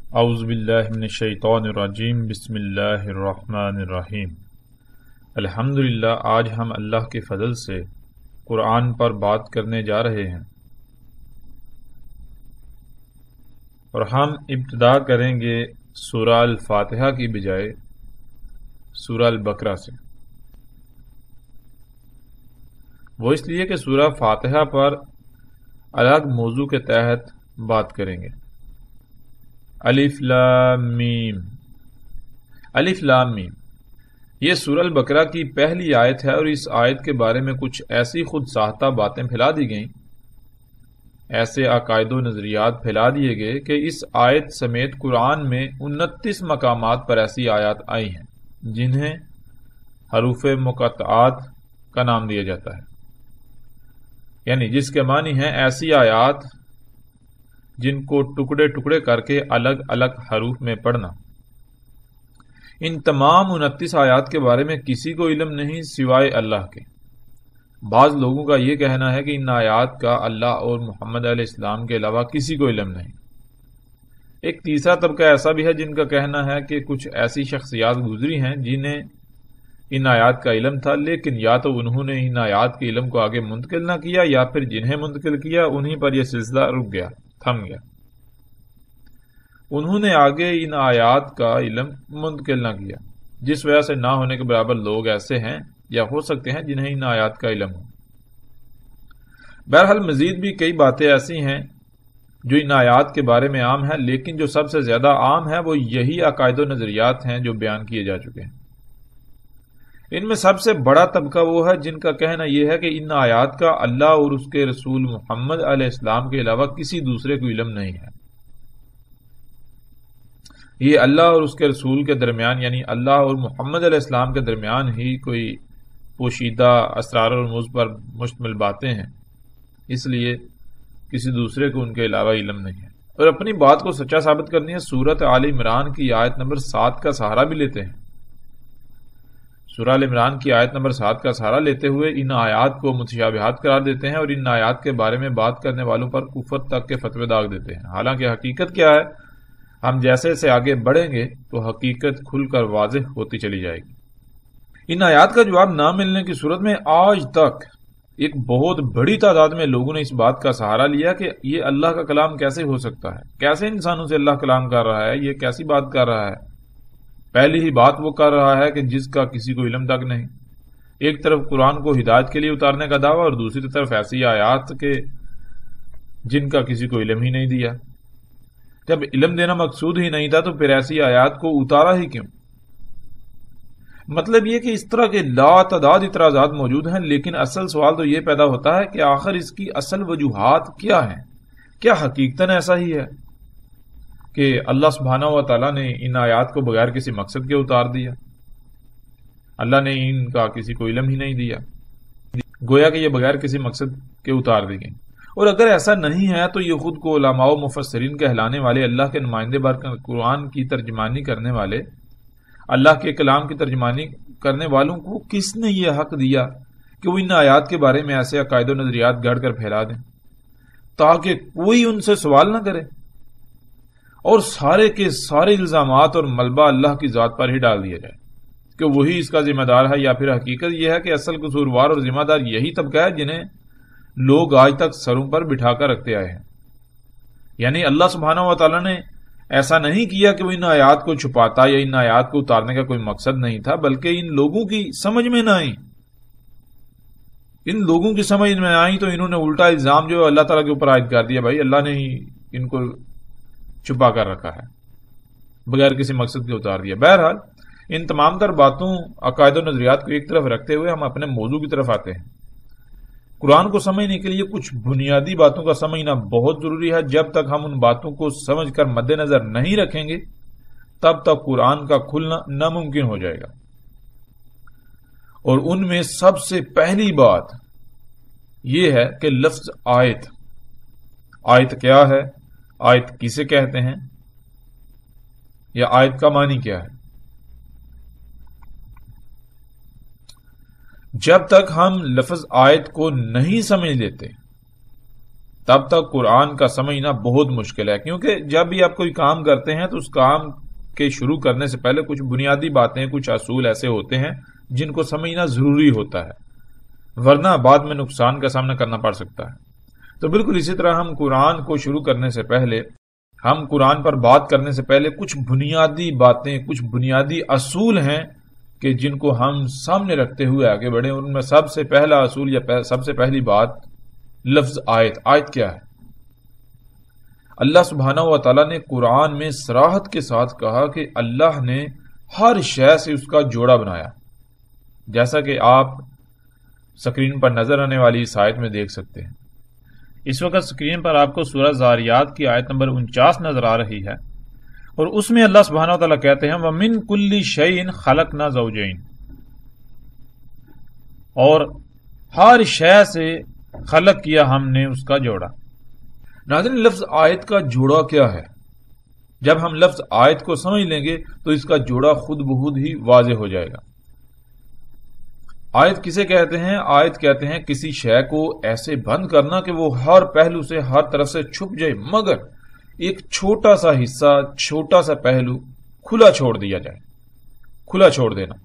اعوذ باللہ من الشیطان الرجیم بسم اللہ الرحمن الرحیم۔ الحمدللہ، آج ہم اللہ کے فضل سے قرآن پر بات کرنے جا رہے ہیں اور ہم ابتدا کریں گے سورہ الفاتحہ کی بجائے سورہ البقرہ سے۔ وہ اس لیے کہ سورہ فاتحہ پر الگ موضوع کے تحت بات کریں گے۔ الف لام میم، الف لام میم یہ سورہ البقرہ کی پہلی آیت ہے، اور اس آیت کے بارے میں کچھ ایسی خود ساختہ باتیں پھیلا دی گئیں، ایسے عقائد و نظریات پھیلا دیے گئے کہ اس آیت سمیت قرآن میں 29 مقامات پر ایسی آیات آئی ہیں جنہیں حروف مقطعات کا نام دیا جاتا ہے، یعنی جس کے معنی ہیں ایسی آیات جن کو ٹکڑے ٹکڑے کر کے الگ الگ حروف میں پڑھنا۔ ان تمام 29 آیات کے بارے میں کسی کو علم نہیں سوائے اللہ کے۔ بعض لوگوں کا یہ کہنا ہے کہ ان آیات کا اللہ اور محمد علیہ السلام کے علاوہ کسی کو علم نہیں۔ ایک تیسرا طبقہ ایسا بھی ہے جن کا کہنا ہے کہ کچھ ایسی شخصیات گزری ہیں جنہیں ان آیات کا علم تھا، لیکن یا تو انہوں نے ان آیات کے علم کو آگے منتقل نہ کیا، یا پھر جنہیں منتقل کیا انہیں پر یہ سلسلہ رک گیا، تھم گیا۔ انہوں نے آگے ان آیات کا علم منتقل نہ کیا، جس وجہ سے نہ ہونے کے برابر لوگ ایسے ہیں یا ہو سکتے ہیں جنہیں ان آیات کا علم ہو۔ بہرحال مزید بھی کئی باتیں ایسی ہیں جو ان آیات کے بارے میں عام ہیں، لیکن جو سب سے زیادہ عام ہے وہ یہی عقائد و نظریات ہیں جو بیان کیے جا چکے ہیں۔ ان میں سب سے بڑا طبقہ وہ ہے جن کا کہنا یہ ہے کہ ان آیات کا اللہ اور اس کے رسول محمد علیہ السلام کے علاوہ کسی دوسرے کو علم نہیں ہے۔ یہ اللہ اور اس کے رسول کے درمیان، یعنی اللہ اور محمد علیہ السلام کے درمیان ہی کوئی پوشیدہ اسرار اور رموز پر مشتمل باتیں ہیں، اس لیے کسی دوسرے کو ان کے علاوہ علم نہیں ہے۔ اور اپنی بات کو سچا ثابت کرنی ہے، سورۃ آل عمران کی آیت نمبر 7 کا سہارا بھی لیتے ہیں۔ سورہ آل عمران کی آیت نمبر 7 کا سہارا لیتے ہوئے ان آیات کو متشابہات قرار دیتے ہیں اور ان آیات کے بارے میں بات کرنے والوں پر کفر تک کے فتوے داغ دیتے ہیں۔ حالانکہ حقیقت کیا ہے، ہم جیسے سے آگے بڑھیں گے تو حقیقت کھل کر واضح ہوتی چلی جائے گی۔ ان آیات کا جواب نہ ملنے کی صورت میں آج تک ایک بہت بڑی تعداد میں لوگوں نے اس بات کا سہارا لیا کہ یہ اللہ کا کلام کیسے ہو سکتا ہے، کیسے انسانوں سے اللہ کلام کر رہا ہے، یہ کیسی بات کر رہا ہے۔ پہلی ہی بات وہ کر رہا ہے کہ جس کا کسی کو علم تک نہیں۔ ایک طرف قرآن کو ہدایت کے لیے اتارنے کا دعویٰ، اور دوسری طرف ایسی آیات کے جن کا کسی کو علم ہی نہیں دیا۔ جب علم دینا مقصود ہی نہیں تھا تو پھر ایسی آیات کو اتارا ہی کیوں؟ مطلب یہ کہ اس طرح کے لا تعداد اعتراضات موجود ہیں، لیکن اصل سوال تو یہ پیدا ہوتا ہے کہ آخر اس کی اصل وجوہات کیا ہیں؟ کیا حقیقتاً ایسا ہی ہے کہ اللہ سبحانہ و تعالیٰ نے ان آیات کو بغیر کسی مقصد کے اتار دیا؟ اللہ نے ان کا کسی کو علم ہی نہیں دیا، گویا کہ یہ بغیر کسی مقصد کے اتار دی گئی۔ اور اگر ایسا نہیں ہے تو یہ خود کو علماء و مفسرین کہلانے والے، اللہ کے نمائندے بر قرآن کی ترجمانی کرنے والے، اللہ کے کلام کی ترجمانی کرنے والوں کو کس نے یہ حق دیا کہ وہ ان آیات کے بارے میں ایسے عقائد و نظریات گھڑ کر پھیلا دیں تاکہ کوئی ان سے سوال نہ کرے، اور سارے کے سارے الزامات اور ملبہ اللہ کی ذات پر ہی ڈال دیا جائے کہ وہی اس کا ذمہ دار ہے؟ یا پھر حقیقت یہ ہے کہ اصل قصوروار اور ذمہ دار یہی طبقہ ہے جنہیں لوگ آج تک سروں پر بٹھا کر رکھتے آئے ہیں؟ یعنی اللہ سبحانہ و تعالیٰ نے ایسا نہیں کیا کہ وہ ان آیات کو چھپاتا یا ان آیات کو اتارنے کا کوئی مقصد نہیں تھا، بلکہ ان لوگوں کی سمجھ میں نہ آئی۔ ان لوگوں کی سمجھ میں آئی تو انہوں نے الٹا الزام جو اللہ تعالیٰ کے اوپر عائد کر دیا، بھائی اللہ نے ہی ان کو چھپا کر رکھا ہے، بغیر کسی مقصد کے اتار دیا۔ بہرحال ان تمام تر باتوں، عقائد و نظریات کو ایک طرف رکھتے ہوئے ہم اپنے موضوع کی طرف آتے ہیں۔ قرآن کو سمجھنے کے لیے کچھ بنیادی باتوں کا سمجھنا بہت ضروری ہے۔ جب تک ہم ان باتوں کو سمجھ کر مد نظر نہیں رکھیں گے تب تک قرآن کا کھلنا ناممکن ہو جائے گا۔ اور ان میں سب سے پہلی بات یہ ہے کہ لفظ آیت، آیت کیا ہے، آیت کسے کہتے ہیں، یا آیت کا معنی کیا ہے؟ جب تک ہم لفظ آیت کو نہیں سمجھ لیتے تب تک قرآن کا سمجھنا بہت مشکل ہے، کیونکہ جب بھی آپ کوئی کام کرتے ہیں تو اس کام کے شروع کرنے سے پہلے کچھ بنیادی باتیں، کچھ اصول ایسے ہوتے ہیں جن کو سمجھنا ضروری ہوتا ہے، ورنہ بعد میں نقصان کا سامنا کرنا پڑ سکتا ہے۔ تو بالکل اسی طرح ہم قرآن کو شروع کرنے سے پہلے، ہم قرآن پر بات کرنے سے پہلے کچھ بنیادی باتیں، کچھ بنیادی اصول ہیں کہ جن کو ہم سامنے رکھتے ہوئے آگے بڑھیں۔ ان میں سب سے پہلا اصول یا سب سے پہلی بات لفظ آیت۔ آیت کیا ہے؟ اللہ سبحانہ و تعالیٰ نے قرآن میں صراحت کے ساتھ کہا کہ اللہ نے ہر شے سے اس کا جوڑا بنایا، جیسا کہ آپ سکرین پر نظر آنے والی اس آیت میں دیکھ سکتے ہیں۔ اس وقت سکرین پر آپ کو سورہ زاریات کی آیت نمبر 49 نظر آ رہی ہے، اور اس میں اللہ سبحانہ و تعالیٰ کہتے ہیں وَمِن كُلِّ شَيْءٍ خَلَقْنَا زَوْجَيْنِ، اور ہر شے سے خلق کیا ہم نے اس کا جوڑا۔ ناظرین، لفظ آیت کا جوڑا کیا ہے؟ جب ہم لفظ آیت کو سمجھ لیں گے تو اس کا جوڑا خود بخود ہی واضح ہو جائے گا۔ آیت کسے کہتے ہیں؟ آیت کہتے ہیں کسی شے کو ایسے بند کرنا کہ وہ ہر پہلو سے، ہر طرف سے چھپ جائے، مگر ایک چھوٹا سا حصہ، چھوٹا سا پہلو کھلا چھوڑ دیا جائے۔ کھلا چھوڑ دینا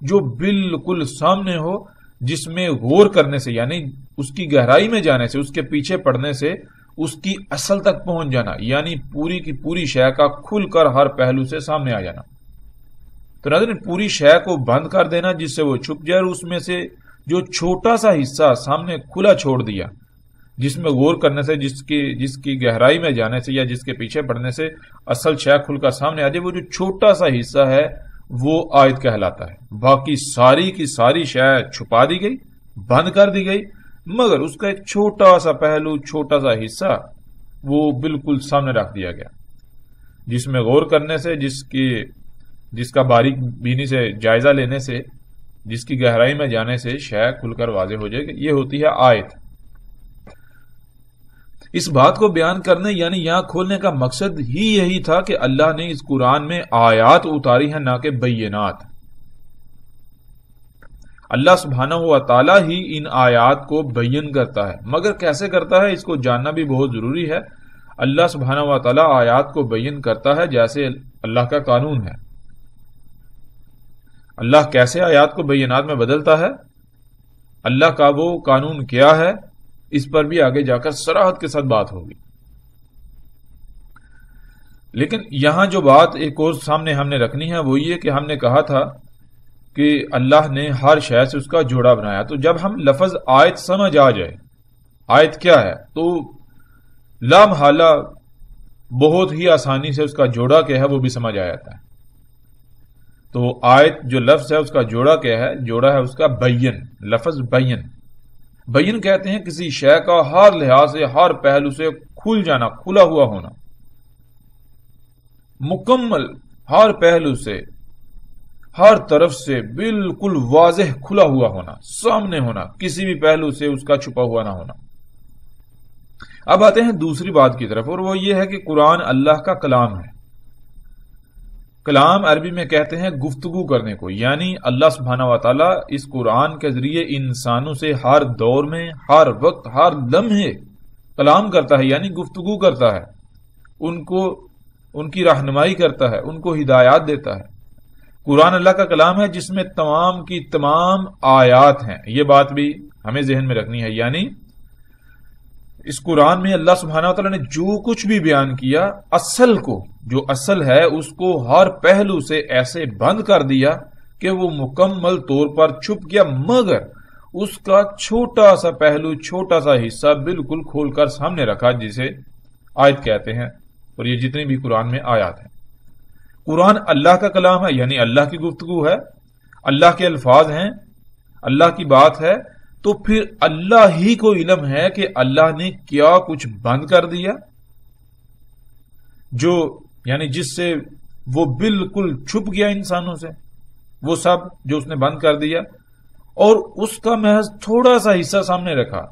جو بالکل سامنے ہو، جس میں غور کرنے سے، یعنی اس کی گہرائی میں جانے سے، اس کے پیچھے پڑنے سے اس کی اصل تک پہنچ جانا، یعنی پوری کی پوری شے کا کھل کر ہر پہلو سے سامنے آ جانا۔ تو ناظرین، پوری شے کو بند کر دینا جس سے وہ چھپ جائے، اور اس میں سے جو چھوٹا سا حصہ سامنے کھلا چھوڑ دیا، جس میں غور کرنے سے، جس کی گہرائی میں جانے سے یا جس کے پیچھے پڑنے سے اصل شے کھل کر سامنے آ جائے، وہ جو چھوٹا سا حصہ ہے وہ آیت کہلاتا ہے۔ باقی ساری کی ساری شے چھپا دی گئی، بند کر دی گئی، مگر اس کا ایک چھوٹا سا پہلو، چھوٹا سا حصہ وہ بالکل سامنے رکھ دیا گیا، جس میں غور کرنے سے، جس کا باریک بینی سے جائزہ لینے سے، جس کی گہرائی میں جانے سے شے کھل کر واضح ہو جائے گی۔ یہ ہوتی ہے آیت۔ اس بات کو بیان کرنے، یعنی یہاں کھولنے کا مقصد ہی یہی تھا کہ اللہ نے اس قرآن میں آیات اتاری ہیں، نہ کہ بینات۔ اللہ سبحانہ و تعالیٰ ہی ان آیات کو بیان کرتا ہے، مگر کیسے کرتا ہے اس کو جاننا بھی بہت ضروری ہے۔ اللہ سبحانہ و تعالیٰ آیات کو بیان کرتا ہے جیسے اللہ کا قانون ہے۔ اللہ کیسے آیات کو بینات میں بدلتا ہے، اللہ کا وہ قانون کیا ہے، اس پر بھی آگے جا کر صراحت کے ساتھ بات ہوگی۔ لیکن یہاں جو بات ایک اور سامنے ہم نے رکھنی ہے وہ یہ کہ ہم نے کہا تھا کہ اللہ نے ہر شے سے اس کا جوڑا بنایا۔ تو جب ہم لفظ آیت سمجھ آ جائے، آیت کیا ہے، تو لامحالہ بہت ہی آسانی سے اس کا جوڑا کیا ہے وہ بھی سمجھ آ جاتا ہے۔ تو آیت جو لفظ ہے اس کا جوڑا کیا ہے؟ جوڑا ہے اس کا بین، لفظ بین۔ بین کہتے ہیں کسی شے کا ہر لحاظ سے، ہر پہلو سے کھل جانا، کھلا ہوا ہونا، مکمل ہر پہلو سے، ہر طرف سے بالکل واضح کھلا ہوا ہونا، سامنے ہونا، کسی بھی پہلو سے اس کا چھپا ہوا نہ ہونا۔ اب آتے ہیں دوسری بات کی طرف، اور وہ یہ ہے کہ قرآن اللہ کا کلام ہے۔ کلام عربی میں کہتے ہیں گفتگو کرنے کو، یعنی اللہ سبحانہ و تعالیٰ اس قرآن کے ذریعے انسانوں سے ہر دور میں، ہر وقت، ہر لمحے کلام کرتا ہے، یعنی گفتگو کرتا ہے، ان کی رہنمائی کرتا ہے، ان کو ہدایات دیتا ہے۔ قرآن اللہ کا کلام ہے جس میں تمام کی تمام آیات ہیں، یہ بات بھی ہمیں ذہن میں رکھنی ہے۔ یعنی اس قرآن میں اللہ سبحانہ و تعالیٰ نے جو کچھ بھی بیان کیا، اصل کو، جو اصل ہے اس کو ہر پہلو سے ایسے بند کر دیا کہ وہ مکمل طور پر چھپ گیا، مگر اس کا چھوٹا سا پہلو، چھوٹا سا حصہ بالکل کھول کر سامنے رکھا، جسے آیت کہتے ہیں۔ اور یہ جتنی بھی قرآن میں آیات ہیں، قرآن اللہ کا کلام ہے، یعنی اللہ کی گفتگو ہے، اللہ کے الفاظ ہیں، اللہ کی بات ہے، تو پھر اللہ ہی کو علم ہے کہ اللہ نے کیا کچھ بند کر دیا، جو یعنی جس سے وہ بالکل چھپ گیا انسانوں سے، وہ سب جو اس نے بند کر دیا، اور اس کا محض تھوڑا سا حصہ سامنے رکھا۔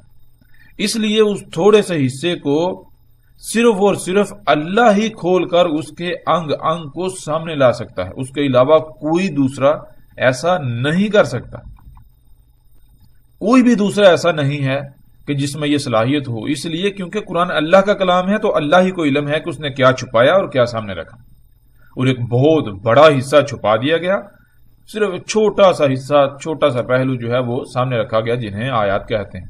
اس لیے اس تھوڑے سے حصے کو صرف اور صرف اللہ ہی کھول کر اس کے انگ انگ کو سامنے لا سکتا ہے، اس کے علاوہ کوئی دوسرا ایسا نہیں کر سکتا۔ کوئی بھی دوسرا ایسا نہیں ہے کہ جس میں یہ صلاحیت ہو، اس لیے کیونکہ قرآن اللہ کا کلام ہے تو اللہ ہی کو علم ہے کہ اس نے کیا چھپایا اور کیا سامنے رکھا، اور ایک بہت بڑا حصہ چھپا دیا گیا، صرف چھوٹا سا حصہ، چھوٹا سا پہلو جو ہے وہ سامنے رکھا گیا، جنہیں آیات کہتے ہیں۔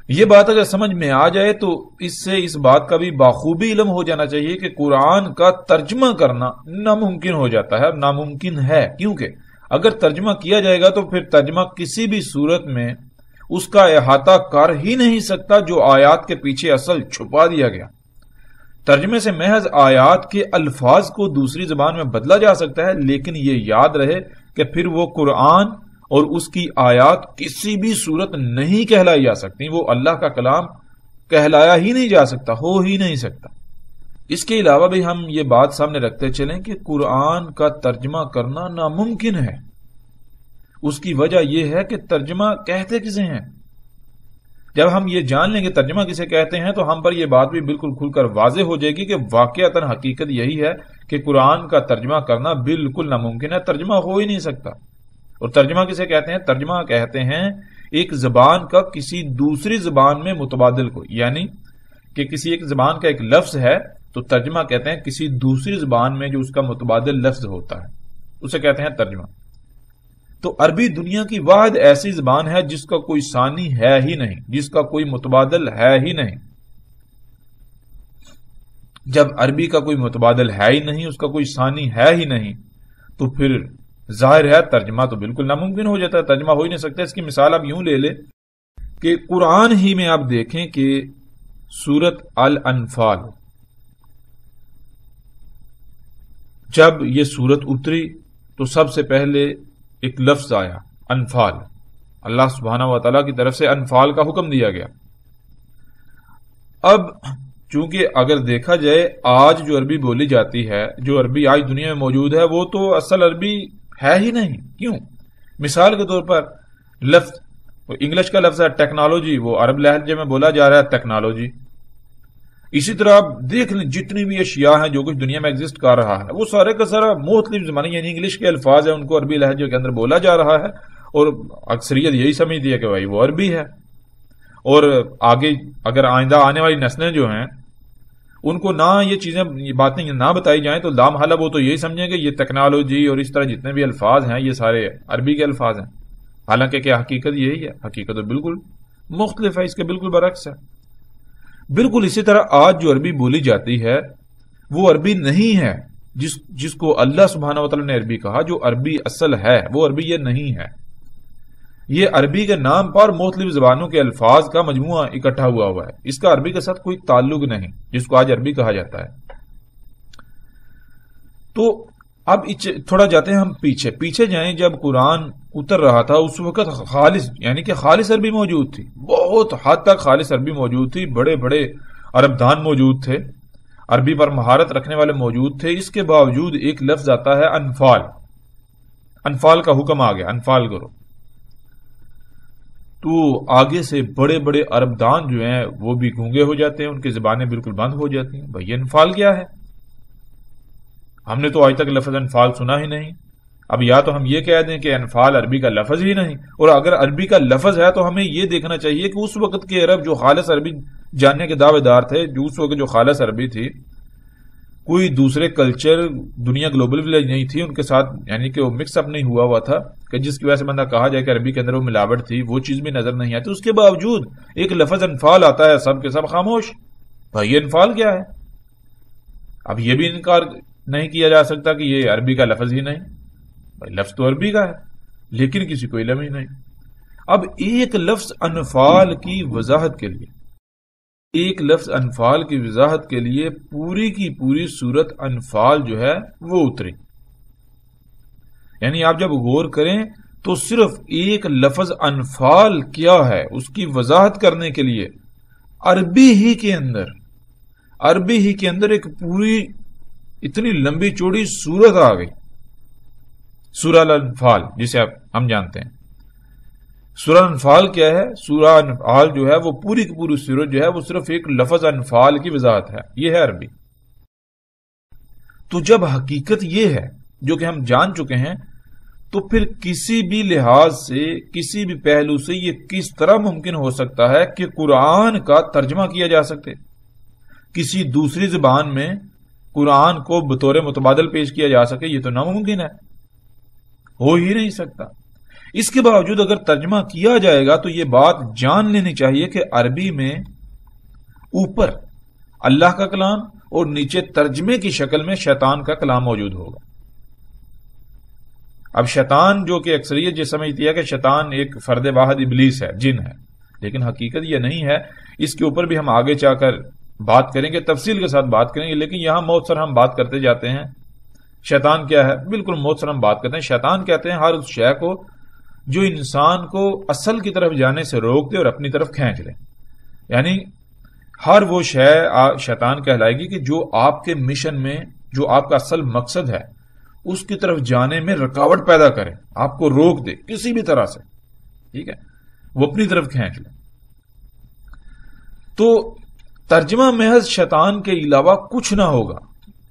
یہ بات اگر سمجھ میں آ جائے تو اس سے اس بات کا بھی بخوبی علم ہو جانا چاہیے کہ قرآن کا ترجمہ کرنا ناممکن ہو جاتا ہے، ناممکن ہے، کیونکہ اگر ترجمہ کیا جائے گا تو پھر ترجمہ کسی بھی صورت میں اس کا احاطہ کر ہی نہیں سکتا جو آیات کے پیچھے اصل چھپا دیا گیا۔ ترجمے سے محض آیات کے الفاظ کو دوسری زبان میں بدلا جا سکتا ہے، لیکن یہ یاد رہے کہ پھر وہ قرآن اور اس کی آیات کسی بھی صورت نہیں کہلائی جا سکتی، وہ اللہ کا کلام کہلایا ہی نہیں جا سکتا، ہو ہی نہیں سکتا۔ اس کے علاوہ بھی ہم یہ بات سامنے رکھتے چلیں کہ قرآن کا ترجمہ کرنا ناممکن ہے۔ اس کی وجہ یہ ہے کہ ترجمہ کہتے کسے ہیں۔ جب ہم یہ جان لیں گے ترجمہ کسے کہتے ہیں تو ہم پر یہ بات بھی بالکل کھل کر واضح ہو جائے گی کہ واقعتاً حقیقت یہی ہے کہ قرآن کا ترجمہ کرنا بالکل ناممکن ہے، ترجمہ ہو ہی نہیں سکتا۔ اور ترجمہ کسے کہتے ہیں؟ ترجمہ کہتے ہیں ایک زبان کا کسی دوسری زبان میں متبادل کو، یعنی کہ کسی ایک زبان کا ایک لفظ ہے تو ترجمہ کہتے ہیں کسی دوسری زبان میں جو اس کا متبادل لفظ ہوتا ہے، اسے کہتے ہیں ترجمہ۔ تو عربی دنیا کی واحد ایسی زبان ہے جس کا کوئی ثانی ہے ہی نہیں، جس کا کوئی متبادل ہے ہی نہیں۔ جب عربی کا کوئی متبادل ہے ہی نہیں، اس کا کوئی ثانی ہے ہی نہیں، تو پھر ظاہر ہے ترجمہ تو بالکل ناممکن ہو جاتا ہے، ترجمہ ہو ہی نہیں سکتا۔ اس کی مثال آپ یوں لے لیں کہ قرآن ہی میں آپ دیکھیں کہ سورت الانفال، جب یہ سورت اتری تو سب سے پہلے ایک لفظ آیا انفال، اللہ سبحانہ و تعالیٰ کی طرف سے انفال کا حکم دیا گیا۔ اب چونکہ اگر دیکھا جائے آج جو عربی بولی جاتی ہے، جو عربی آج دنیا میں موجود ہے، وہ تو اصل عربی ہے ہی نہیں۔ کیوں؟ مثال کے طور پر لفظ انگلش کا لفظ ہے ٹیکنالوجی، وہ عرب لہجے میں بولا جا رہا ہے ٹیکنالوجی۔ اسی طرح آپ دیکھ لیں جتنی بھی اشیاء ہیں جو کچھ دنیا میں ایگزسٹ کر رہا ہے، وہ سارے کا سارا مختلف زبانیں، یعنی انگلش کے الفاظ ہیں، ان کو عربی لہجے کے اندر بولا جا رہا ہے، اور اکثریت یہی سمجھتی ہے کہ بھائی وہ عربی ہے۔ اور آگے اگر آئندہ آنے والی نسلیں جو ہیں ان کو نہ یہ چیزیں، یہ باتیں نہ بتائی جائیں تو لامحالہ وہ تو یہی سمجھیں کہ یہ ٹیکنالوجی اور اس طرح جتنے بھی الفاظ ہیں یہ سارے عربی کے الفاظ ہیں، حالانکہ کیا حقیقت یہی ہے؟ حقیقت تو بالکل مختلف ہے، اس کے بالکل برعکس ہے۔ بالکل اسی طرح آج جو عربی بولی جاتی ہے وہ عربی نہیں ہے، جس کو اللہ سبحانہ و تعالیٰ نے عربی کہا، جو عربی اصل ہے وہ عربی یہ نہیں ہے۔ یہ عربی کے نام پر مختلف زبانوں کے الفاظ کا مجموعہ اکٹھا ہوا ہے، اس کا عربی کے ساتھ کوئی تعلق نہیں، جس کو آج عربی کہا جاتا ہے۔ تو اب تھوڑا جاتے ہیں ہم پیچھے جائیں۔ جب قرآن اتر رہا تھا اس وقت خالص، یعنی کہ خالص عربی موجود تھی، بہت حد تک خالص عربی موجود تھی، بڑے بڑے عرب دان موجود تھے، عربی پر مہارت رکھنے والے موجود تھے۔ اس کے باوجود ایک لفظ آتا ہے انفال، انفال کا حکم آ گیا، انفال کرو۔ تو آگے سے بڑے بڑے عرب دان جو ہیں وہ بھی گونگے ہو جاتے ہیں، ان کی زبانیں بالکل بند ہو جاتی ہیں۔ بھائی انفال کیا ہے؟ ہم نے تو آج تک لفظ انفال سنا ہی نہیں۔ اب یا تو ہم یہ کہہ دیں کہ انفال عربی کا لفظ ہی نہیں، اور اگر عربی کا لفظ ہے تو ہمیں یہ دیکھنا چاہیے کہ اس وقت کے عرب جو خالص عربی جاننے کے دعوے دار تھے، جو اس وقت جو خالص عربی تھی، کوئی دوسرے کلچر، دنیا گلوبل ولیج نہیں تھی ان کے ساتھ، یعنی کہ وہ مکس اپ نہیں ہوا تھا کہ جس کی وجہ سے بندہ کہا جائے کہ عربی کے اندر وہ ملاوٹ تھی، وہ چیز بھی نظر نہیں آتی۔ اس کے باوجود ایک لفظ انفال آتا ہے، سب کے سب خاموش۔ بھائی انفال کیا ہے؟ اب یہ بھی انکار نہیں کیا جا سکتا کہ یہ عربی کا لفظ ہی نہیں، بھائی لفظ تو عربی کا ہے، لیکن کسی کو علم ہی نہیں۔ اب ایک لفظ انفال کی وضاحت کے لیے، ایک لفظ انفال کی وضاحت کے لیے پوری کی پوری سورت انفال جو ہے وہ اتری۔ یعنی آپ جب غور کریں تو صرف ایک لفظ انفال کیا ہے اس کی وضاحت کرنے کے لیے عربی ہی کے اندر ایک پوری اتنی لمبی چوڑی سورت آ گئی، سورہ الانفال جسے ہم جانتے ہیں۔ سورہ انفال کیا ہے؟ سورہ انفال جو ہے وہ پوری کی پوری سورت جو ہے وہ صرف ایک لفظ انفال کی وضاحت ہے، یہ ہے عربی۔ تو جب حقیقت یہ ہے جو کہ ہم جان چکے ہیں، تو پھر کسی بھی لحاظ سے، کسی بھی پہلو سے یہ کس طرح ممکن ہو سکتا ہے کہ قرآن کا ترجمہ کیا جا سکے، کسی دوسری زبان میں قرآن کو بطور متبادل پیش کیا جا سکے؟ یہ تو ناممکن ہے، ہو ہی نہیں سکتا۔ اس کے باوجود اگر ترجمہ کیا جائے گا تو یہ بات جان لینی چاہیے کہ عربی میں اوپر اللہ کا کلام اور نیچے ترجمے کی شکل میں شیطان کا کلام موجود ہوگا۔ اب شیطان، جو کہ اکثریت یہ سمجھتی ہے کہ شیطان ایک فرد واحد ابلیس ہے، جن ہے، لیکن حقیقت یہ نہیں ہے۔ اس کے اوپر بھی ہم آگے چاہ کر بات کریں گے، تفصیل کے ساتھ بات کریں گے، لیکن یہاں مختصر ہم بات کرتے جاتے ہیں شیطان کیا ہے۔ بالکل مختصر ہم بات کرتے ہیں، شیطان کہتے ہیں ہر اس شے کو جو انسان کو اصل کی طرف جانے سے روک دے اور اپنی طرف کھینچ لے، یعنی ہر وہ شے شیطان کہلائے گی کہ جو آپ کے مشن میں، جو آپ کا اصل مقصد ہے، اس کی طرف جانے میں رکاوٹ پیدا کرے، آپ کو روک دے کسی بھی طرح سے، ٹھیک ہے، وہ اپنی طرف کھینچ لے۔ تو ترجمہ محض شیطان کے علاوہ کچھ نہ ہوگا،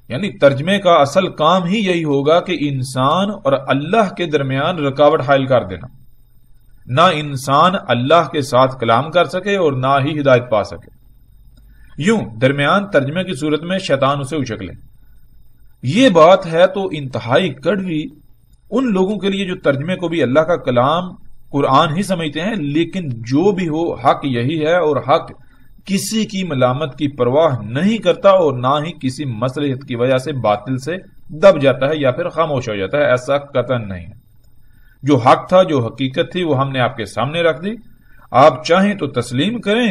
یعنی ترجمے کا اصل کام ہی یہی ہوگا کہ انسان اور اللہ کے درمیان رکاوٹ حائل کر دینا، نہ انسان اللہ کے ساتھ کلام کر سکے اور نہ ہی ہدایت پا سکے۔ یوں درمیان ترجمے کی صورت میں شیطان اسے اچک لے۔ یہ بات ہے تو انتہائی کڑوی ان لوگوں کے لیے جو ترجمے کو بھی اللہ کا کلام قرآن ہی سمجھتے ہیں، لیکن جو بھی ہو حق یہی ہے اور حق کسی کی ملامت کی پرواہ نہیں کرتا اور نہ ہی کسی مصلحت کی وجہ سے باطل سے دب جاتا ہے یا پھر خاموش ہو جاتا ہے، ایسا قطعاً نہیں ہے۔ جو حق تھا، جو حقیقت تھی، وہ ہم نے آپ کے سامنے رکھ دی۔ آپ چاہیں تو تسلیم کریں،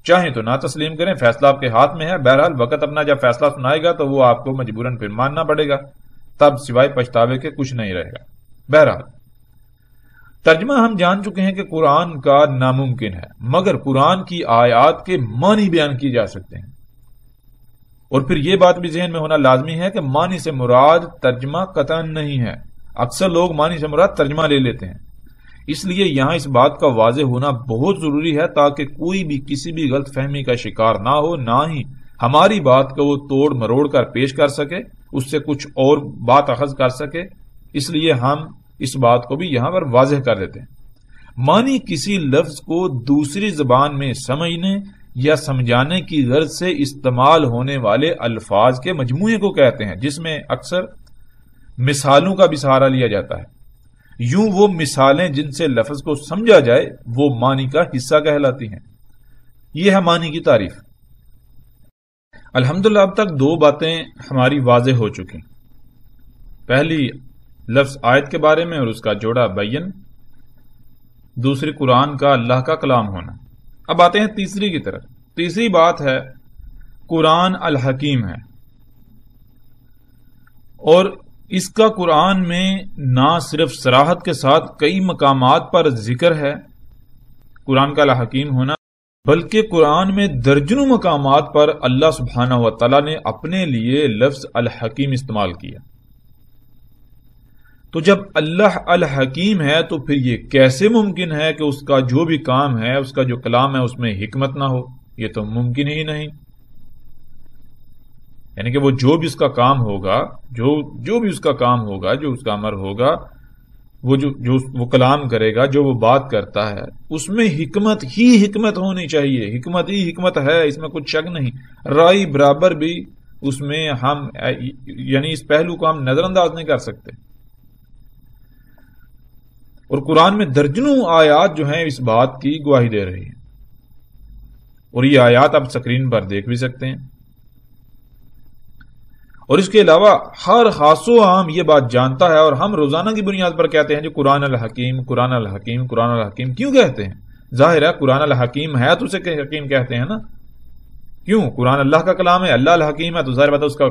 چاہیں تو نہ تسلیم کریں، فیصلہ آپ کے ہاتھ میں ہے۔ بہرحال وقت اپنا جب فیصلہ سنائے گا تو وہ آپ کو مجبوراً پھر ماننا پڑے گا، تب سوائے پچھتاوے کے کچھ نہیں رہے گا۔ بہرحال ترجمہ ہم جان چکے ہیں کہ قرآن کا ناممکن ہے، مگر قرآن کی آیات کے معنی بیان کیے جا سکتے ہیں۔ اور پھر یہ بات بھی ذہن میں ہونا لازمی ہے کہ معنی سے مراد ترجمہ قطعاً نہیں ہے۔ اکثر لوگ معنی سے مراد ترجمہ لے لیتے ہیں، اس لیے یہاں اس بات کا واضح ہونا بہت ضروری ہے تاکہ کوئی بھی کسی بھی غلط فہمی کا شکار نہ ہو، نہ ہی ہماری بات کو وہ توڑ مروڑ کر پیش کر سکے، اس سے کچھ اور بات اخذ کر سکے۔ اس لیے ہم اس بات کو بھی یہاں پر واضح کر دیتے ہیں۔ معنی کسی لفظ کو دوسری زبان میں سمجھنے یا سمجھانے کی غرض سے استعمال ہونے والے الفاظ کے مجموعے کو کہتے ہیں، جس میں اکثر مثالوں کا بھی سہارا لیا جاتا ہے۔ یوں وہ مثالیں جن سے لفظ کو سمجھا جائے وہ معنی کا حصہ کہلاتی ہیں۔ یہ ہے معنی کی تعریف۔ الحمدللہ اب تک دو باتیں ہماری واضح ہو چکی۔ پہلی لفظ آیت کے بارے میں اور اس کا جوڑا بین، دوسری قرآن کا اللہ کا کلام ہونا۔ اب آتے ہیں تیسری کی طرف۔ تیسری بات ہے قرآن الحکیم ہے، اور اس کا قرآن میں نہ صرف صراحت کے ساتھ کئی مقامات پر ذکر ہے قرآن کا الحکیم ہونا، بلکہ قرآن میں درجنوں مقامات پر اللہ سبحانہ و تعالی نے اپنے لیے لفظ الحکیم استعمال کیا۔ تو جب اللہ الحکیم ہے تو پھر یہ کیسے ممکن ہے کہ اس کا جو بھی کام ہے، اس کا جو کلام ہے، اس میں حکمت نہ ہو؟ یہ تو ممکن ہی نہیں۔ یعنی کہ وہ جو بھی اس کا کام ہوگا، جو بھی اس کا کام ہوگا، جو اس کا امر ہوگا، وہ کلام کرے گا، جو وہ بات کرتا ہے، اس میں حکمت ہی حکمت ہونی چاہیے۔ حکمت ہی حکمت ہے، اس میں کچھ شک نہیں۔ رائی برابر بھی اس میں ہم یعنی اس پہلو کو ہم نظر انداز نہیں کر سکتے۔ اور قرآن میں درجنوں آیات جو ہیں اس بات کی گواہی دے رہی ہیں، اور یہ آیات آپ سکرین پر دیکھ بھی سکتے ہیں۔ اور اس کے علاوہ ہر خاص و عام یہ بات جانتا ہے، اور ہم روزانہ کی بنیاد پر کہتے ہیں جو قرآن الحکیم، قرآن الحکیم، قرآن الحکیم کیوں کہتے ہیں؟ ظاہر ہے قرآن الحکیم ہے تو اسے حکیم کہتے ہیں نا۔ کیوں؟ قرآن اللہ کا کلام ہے، اللہ الحکیم ہے، تو ظاہر بات ہے اس کا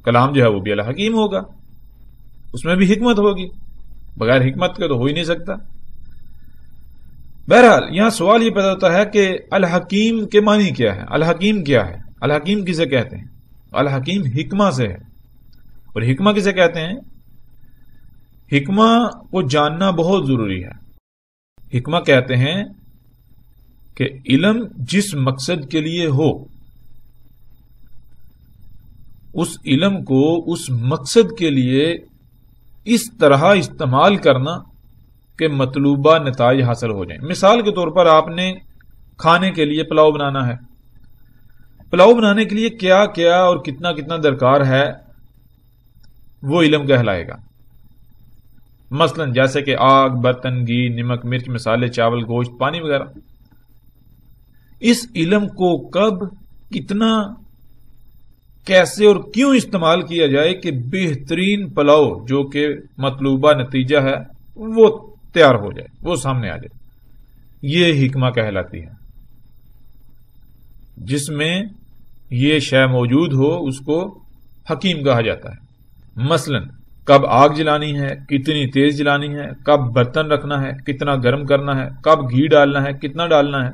کلام جو ہے وہ بھی الحکیم ہوگا، اس میں بھی حکمت ہوگی، بغیر حکمت کے تو ہو ہی نہیں سکتا۔ بہرحال یہاں سوال یہ پیدا ہوتا ہے کہ الحکیم کے معنی کیا ہے؟ الحکیم کیا ہے؟ الحکیم کسے کہتے ہیں؟ الحکیم حکمہ سے ہے۔ اور حکمہ کسے کہتے ہیں؟ حکمہ کو جاننا بہت ضروری ہے۔ حکمہ کہتے ہیں کہ علم جس مقصد کے لیے ہو، اس علم کو اس مقصد کے لیے اس طرح استعمال کرنا کہ مطلوبہ نتائج حاصل ہو جائیں۔ مثال کے طور پر آپ نے کھانے کے لیے پلاؤ بنانا ہے، پلاؤ بنانے کے لیے کیا کیا اور کتنا کتنا درکار ہے وہ علم کہلائے گا۔ مثلا جیسے کہ آگ، برتن، گھی، نمک، مرچ، مسالے، چاول، گوشت، پانی وغیرہ۔ اس علم کو کب، کتنا، کیسے اور کیوں استعمال کیا جائے کہ بہترین پلاؤ جو کہ مطلوبہ نتیجہ ہے وہ تیار ہو جائے، وہ سامنے آ جائے، یہ حکمہ کہلاتی ہے۔ جس میں یہ شے موجود ہو اس کو حکیم کہا جاتا ہے۔ مثلا کب آگ جلانی ہے، کتنی تیز جلانی ہے، کب برتن رکھنا ہے، کتنا گرم کرنا ہے، کب گھی ڈالنا ہے، کتنا ڈالنا ہے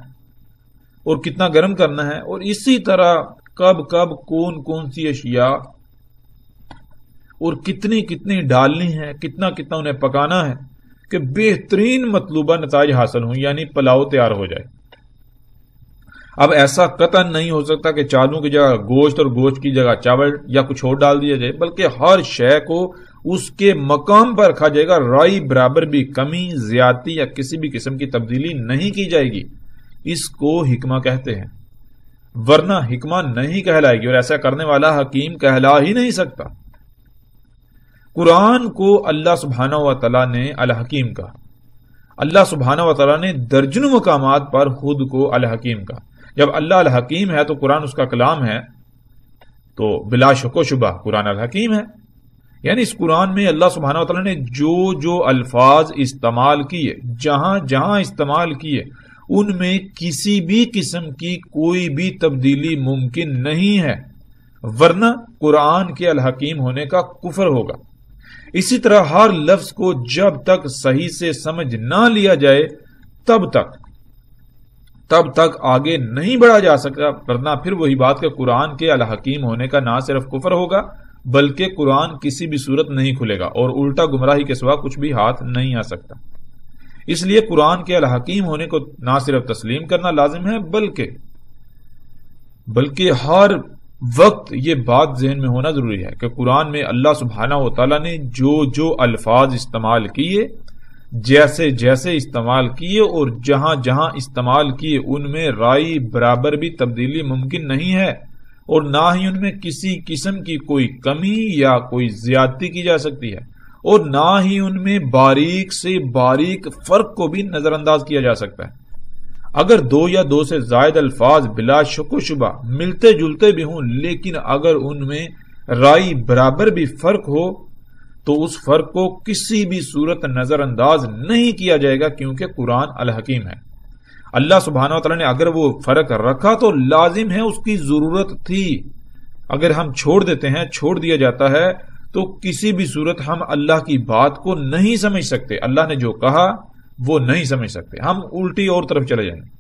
اور کتنا گرم کرنا ہے، اور اسی طرح کب کب کون کون سی اشیاء اور کتنی کتنی ڈالنی ہے، کتنا کتنا انہیں پکانا ہے کہ بہترین مطلوبہ نتائج حاصل ہوں، یعنی پلاؤ تیار ہو جائے۔ اب ایسا قطعاً نہیں ہو سکتا کہ چاولوں کی جگہ گوشت اور گوشت کی جگہ چاول یا کچھ اور ڈال دیا جائے، بلکہ ہر شے کو اس کے مقام پر رکھا جائے گا، رائی برابر بھی کمی، زیادتی یا کسی بھی قسم کی تبدیلی نہیں کی جائے گی۔ اس کو حکمہ کہتے ہیں، ورنہ حکمہ نہیں کہلائے گی، اور ایسا کرنے والا حکیم کہلا ہی نہیں سکتا۔ قرآن کو اللہ سبحانہ و تعالیٰ نے الحکیم کہا، اللہ سبحانہ و تعالیٰ نے درجنوں مقامات پر خود کو الحکیم کہا۔ جب اللہ الحکیم ہے تو قرآن اس کا کلام ہے، تو بلا شک و شبہ قرآن الحکیم ہے۔ یعنی اس قرآن میں اللہ سبحانہ و تعالیٰ نے جو جو الفاظ استعمال کیے، جہاں جہاں استعمال کیے، ان میں کسی بھی قسم کی کوئی بھی تبدیلی ممکن نہیں ہے، ورنہ قرآن کے الحکیم ہونے کا کفر ہوگا۔ اسی طرح ہر لفظ کو جب تک صحیح سے سمجھ نہ لیا جائے تب تک آگے نہیں بڑھا جا سکتا، ورنہ پھر وہی بات کہ قرآن کے الحکیم ہونے کا نہ صرف کفر ہوگا بلکہ قرآن کسی بھی صورت نہیں کھلے گا، اور الٹا گمراہی کے سوا کچھ بھی ہاتھ نہیں آ سکتا۔ اس لیے قرآن کے الحکیم ہونے کو نہ صرف تسلیم کرنا لازم ہے بلکہ ہر وقت یہ بات ذہن میں ہونا ضروری ہے کہ قرآن میں اللہ سبحانہ و تعالیٰ نے جو جو الفاظ استعمال کیے، جیسے جیسے استعمال کیے اور جہاں جہاں استعمال کیے، ان میں رائی برابر بھی تبدیلی ممکن نہیں ہے، اور نہ ہی ان میں کسی قسم کی کوئی کمی یا کوئی زیادتی کی جا سکتی ہے، اور نہ ہی ان میں باریک سے باریک فرق کو بھی نظر انداز کیا جا سکتا ہے۔ اگر دو یا دو سے زائد الفاظ بلا شک و شبہ ملتے جلتے بھی ہوں، لیکن اگر ان میں رائی برابر بھی فرق ہو تو اس فرق کو کسی بھی صورت نظر انداز نہیں کیا جائے گا، کیونکہ قرآن الحکیم ہے۔ اللہ سبحانہ و تعالیٰ نے اگر وہ فرق رکھا تو لازم ہے، اس کی ضرورت تھی۔ اگر ہم چھوڑ دیتے ہیں، چھوڑ دیا جاتا ہے، تو کسی بھی صورت ہم اللہ کی بات کو نہیں سمجھ سکتے، اللہ نے جو کہا وہ نہیں سمجھ سکتے، ہم الٹی اور طرف چلے جائیں گے۔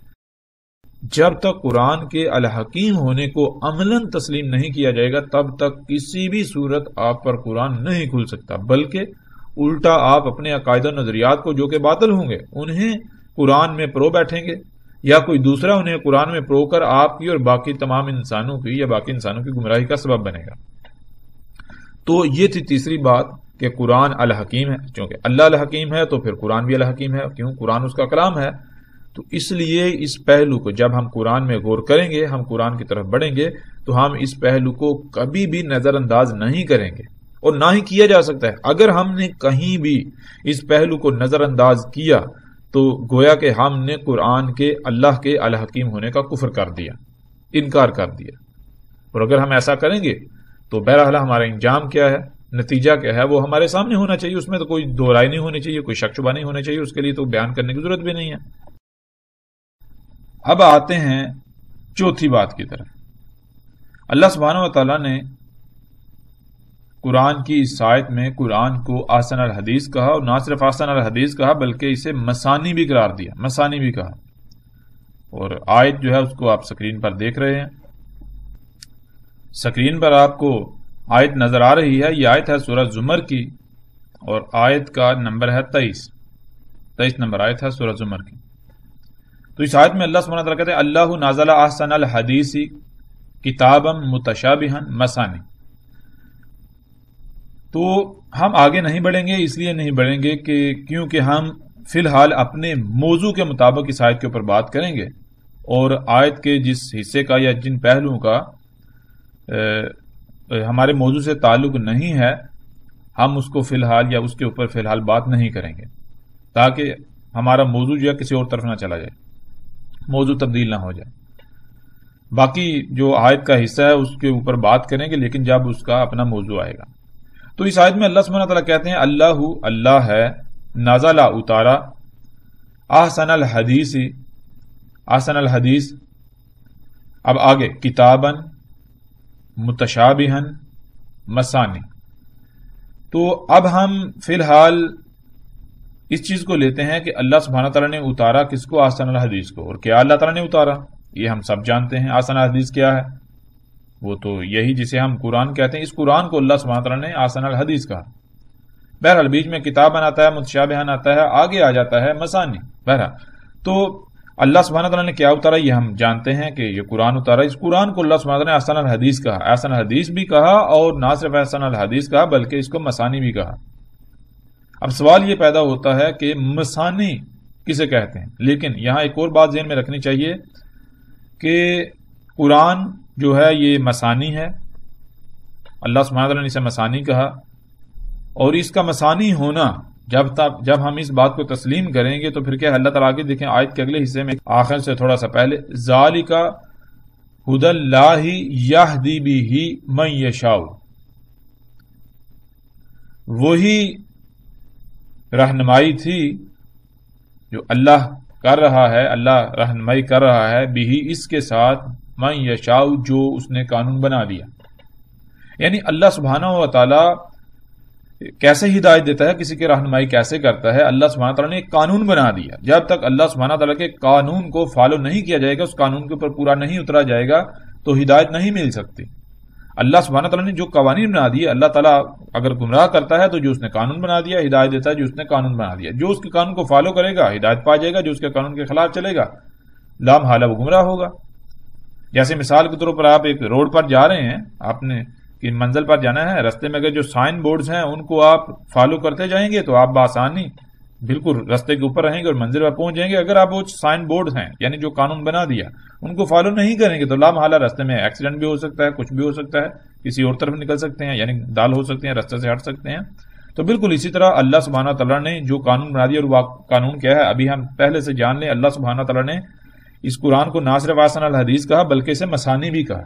جب تک قرآن کے الحکیم ہونے کو عملاً تسلیم نہیں کیا جائے گا تب تک کسی بھی صورت آپ پر قرآن نہیں کھل سکتا، بلکہ الٹا آپ اپنے عقائد و نظریات کو جو کہ باطل ہوں گے انہیں قرآن میں پرو بیٹھیں گے، یا کوئی دوسرا انہیں قرآن میں پرو کر آپ کی اور باقی تمام انسانوں کی یا باقی انسانوں کی گمراہی کا سبب بنے گا۔ تو یہ تھی تیسری بات کہ قرآن الحکیم ہے، چونکہ اللہ الحکیم ہے تو پھر قرآن بھی الحکیم ہے، کیوں؟ قرآن اس کا کلام ہے۔ تو اس لیے اس پہلو کو جب ہم قرآن میں غور کریں گے، ہم قرآن کی طرف بڑھیں گے، تو ہم اس پہلو کو کبھی بھی نظر انداز نہیں کریں گے، اور نہ ہی کیا جا سکتا ہے۔ اگر ہم نے کہیں بھی اس پہلو کو نظر انداز کیا تو گویا کہ ہم نے قرآن کے اللہ کے الحکیم ہونے کا کفر کر دیا، انکار کر دیا۔ اور اگر ہم ایسا کریں گے تو بہرحال ہمارا انجام کیا ہے، نتیجہ کیا ہے، وہ ہمارے سامنے ہونا چاہیے، اس میں تو کوئی دو رائے نہیں ہونی چاہیے، کوئی شک شبہ نہیں ہونا چاہیے، اس کے لیے تو بیان کرنے کی ضرورت بھی نہیں ہے۔ اب آتے ہیں چوتھی بات کی طرف۔ اللہ سبحانہ و تعالیٰ نے قرآن کی اس آیت میں قرآن کو احسن الحدیث کہا، اور نہ صرف احسن الحدیث کہا بلکہ اسے مثانی بھی قرار دیا، مثانی بھی کہا۔ اور آیت جو ہے اس کو آپ سکرین پر دیکھ رہے ہیں، سکرین پر آپ کو آیت نظر آ رہی ہے۔ یہ آیت ہے سورہ زمر کی، اور آیت کا نمبر ہے 23 نمبر آیت ہے سورہ زمر کی۔ تو اس آیت میں اللہ سبحانہ وتعالیٰ کہتے ہیں اللہ نازل احسن الحدیث کتابا متشابہا مثانی۔ تو ہم آگے نہیں بڑھیں گے، اس لیے نہیں بڑھیں گے کہ کیونکہ ہم فی الحال اپنے موضوع کے مطابق اس آیت کے اوپر بات کریں گے، اور آیت کے جس حصے کا یا جن پہلوؤں کا ہمارے موضوع سے تعلق نہیں ہے ہم اس کو فی الحال یا اس کے اوپر فی الحال بات نہیں کریں گے، تاکہ ہمارا موضوع جو ہے کسی اور طرف نہ چلا جائے، موضوع تبدیل نہ ہو جائے۔ باقی جو آیت کا حصہ ہے اس کے اوپر بات کریں گے، لیکن جب اس کا اپنا موضوع آئے گا۔ تو اس آیت میں اللہ سبحانہ تعالیٰ کہتے ہیں اللہ ہے، نازلہ اتارا، احسن الحدیث، اب آگے کتاباً متشابہاً مثانی۔ تو اب ہم فی الحال اس چیز کو لیتے ہیں کہ اللہ سبحانہ تعالیٰ نے اتارا کس کو؟ احسن الحدیث کو۔ اور کیا اللہ تعالیٰ نے اتارا؟ یہ ہم سب جانتے ہیں۔ احسن الحدیث کیا ہے؟ وہ تو یہی جسے ہم قرآن کہتے ہیں، اس قرآن کو اللہ سبحانہ تعالیٰ نے احسن الحدیث کہا۔ بہرحال بیچ میں کتاباً آتا ہے، متشابہاً آتا ہے، آگے آ جاتا ہے مثانی۔ بہرحال تو اللہ سبحانہ تعالیٰ نے کیا اتارا یہ ہم جانتے ہیں کہ یہ قرآن اتارا۔ اس قرآن کو اللہ سبحانہ تعالیٰ نے احسن الحدیث کہا، احسن الحدیث بھی کہا، اور نہ صرف احسن الحدیث کہا بلکہ اس کو مثانی بھی کہا۔ اب سوال یہ پیدا ہوتا ہے کہ مثانی کسے کہتے ہیں؟ لیکن یہاں ایک اور بات ذہن میں رکھنی چاہیے کہ قرآن جو ہے یہ مثانی ہے، اللہ سبحانہ تعالیٰ نے اسے مثانی کہا، اور اس کا مثانی ہونا جب ہم اس بات کو تسلیم کریں گے تو پھر کیا اللہ تعالیٰ آگے دیکھیں آیت کے اگلے حصے میں آخر سے تھوڑا سا پہلے، ذالک ھدی اللہ یہدی بہ من یشاء، وہی رہنمائی تھی جو اللہ کر رہا ہے، اللہ رہنمائی کر رہا ہے بھی اس کے ساتھ، من یشاء جو اس نے قانون بنا دیا۔ یعنی اللہ سبحانہ و تعالی کیسے ہدایت دیتا ہے، کسی کی رہنمائی کیسے کرتا ہے؟ اللہ سبحانہ تعالیٰ نے ایک قانون بنا دیا، جب تک اللہ سبحانہ تعالیٰ کے قانون کو فالو نہیں کیا جائے گا، اس قانون کے اوپر پورا نہیں اترا جائے گا تو ہدایت نہیں مل سکتی۔ اللہ سبحانہ تعالیٰ نے جو قوانین بنا دیے، اللہ تعالیٰ اگر گمراہ کرتا ہے تو جو اس نے قانون بنا دیا ہدایت دیتا ہے، جو اس نے قانون بنا دیا، جو اس کے قانون کو فالو کرے گا ہدایت پا جائے گا، جو اس کے قانون کے خلاف چلے گا لا محالہ وہ گمراہ ہوگا۔ جیسے مثال کے طور پر آپ ایک روڈ پر جا رہے ہیں، آپ نے کہ منزل پر جانا ہے، رستے میں اگر جو سائن بورڈز ہیں ان کو آپ فالو کرتے جائیں گے تو آپ بآسانی بالکل رستے کے اوپر رہیں گے اور منزل پر پہنچ جائیں گے۔ اگر آپ وہ سائن بورڈز ہیں یعنی جو قانون بنا دیا ان کو فالو نہیں کریں گے تو لا محالہ رستے میں ایکسیڈنٹ بھی ہو سکتا ہے، کچھ بھی ہو سکتا ہے، کسی اور طرف نکل سکتے ہیں، یعنی دال ہو سکتے ہیں، رستے سے ہٹ سکتے ہیں۔ تو بالکل اسی طرح اللہ سبحانہ تعالیٰ نے جو قانون بنا دیا، اور وہ قانون کیا ہے ابھی ہم پہلے سے جان لیں۔ اللہ سبحانہ تعالیٰ نے اس قرآن کو نہ صرف احسن الحدیث کہا بلکہ اسے مثانی بھی کہا۔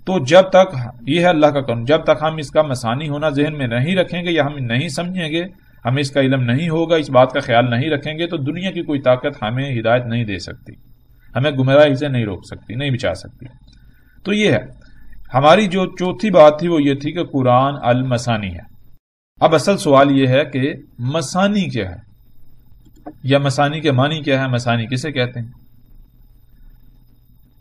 تو جب تک یہ ہے اللہ کا قانون، جب تک ہم اس کا مثانی ہونا ذہن میں نہیں رکھیں گے یا ہم نہیں سمجھیں گے، ہمیں اس کا علم نہیں ہوگا، اس بات کا خیال نہیں رکھیں گے، تو دنیا کی کوئی طاقت ہمیں ہدایت نہیں دے سکتی، ہمیں گمراہی سے نہیں روک سکتی، نہیں بچا سکتی۔ تو یہ ہے ہماری جو چوتھی بات تھی، وہ یہ تھی کہ قرآن المثانی ہے۔ اب اصل سوال یہ ہے کہ مثانی کیا ہے، یا مثانی کے معنی کیا ہے، مثانی کسے کہتے ہیں؟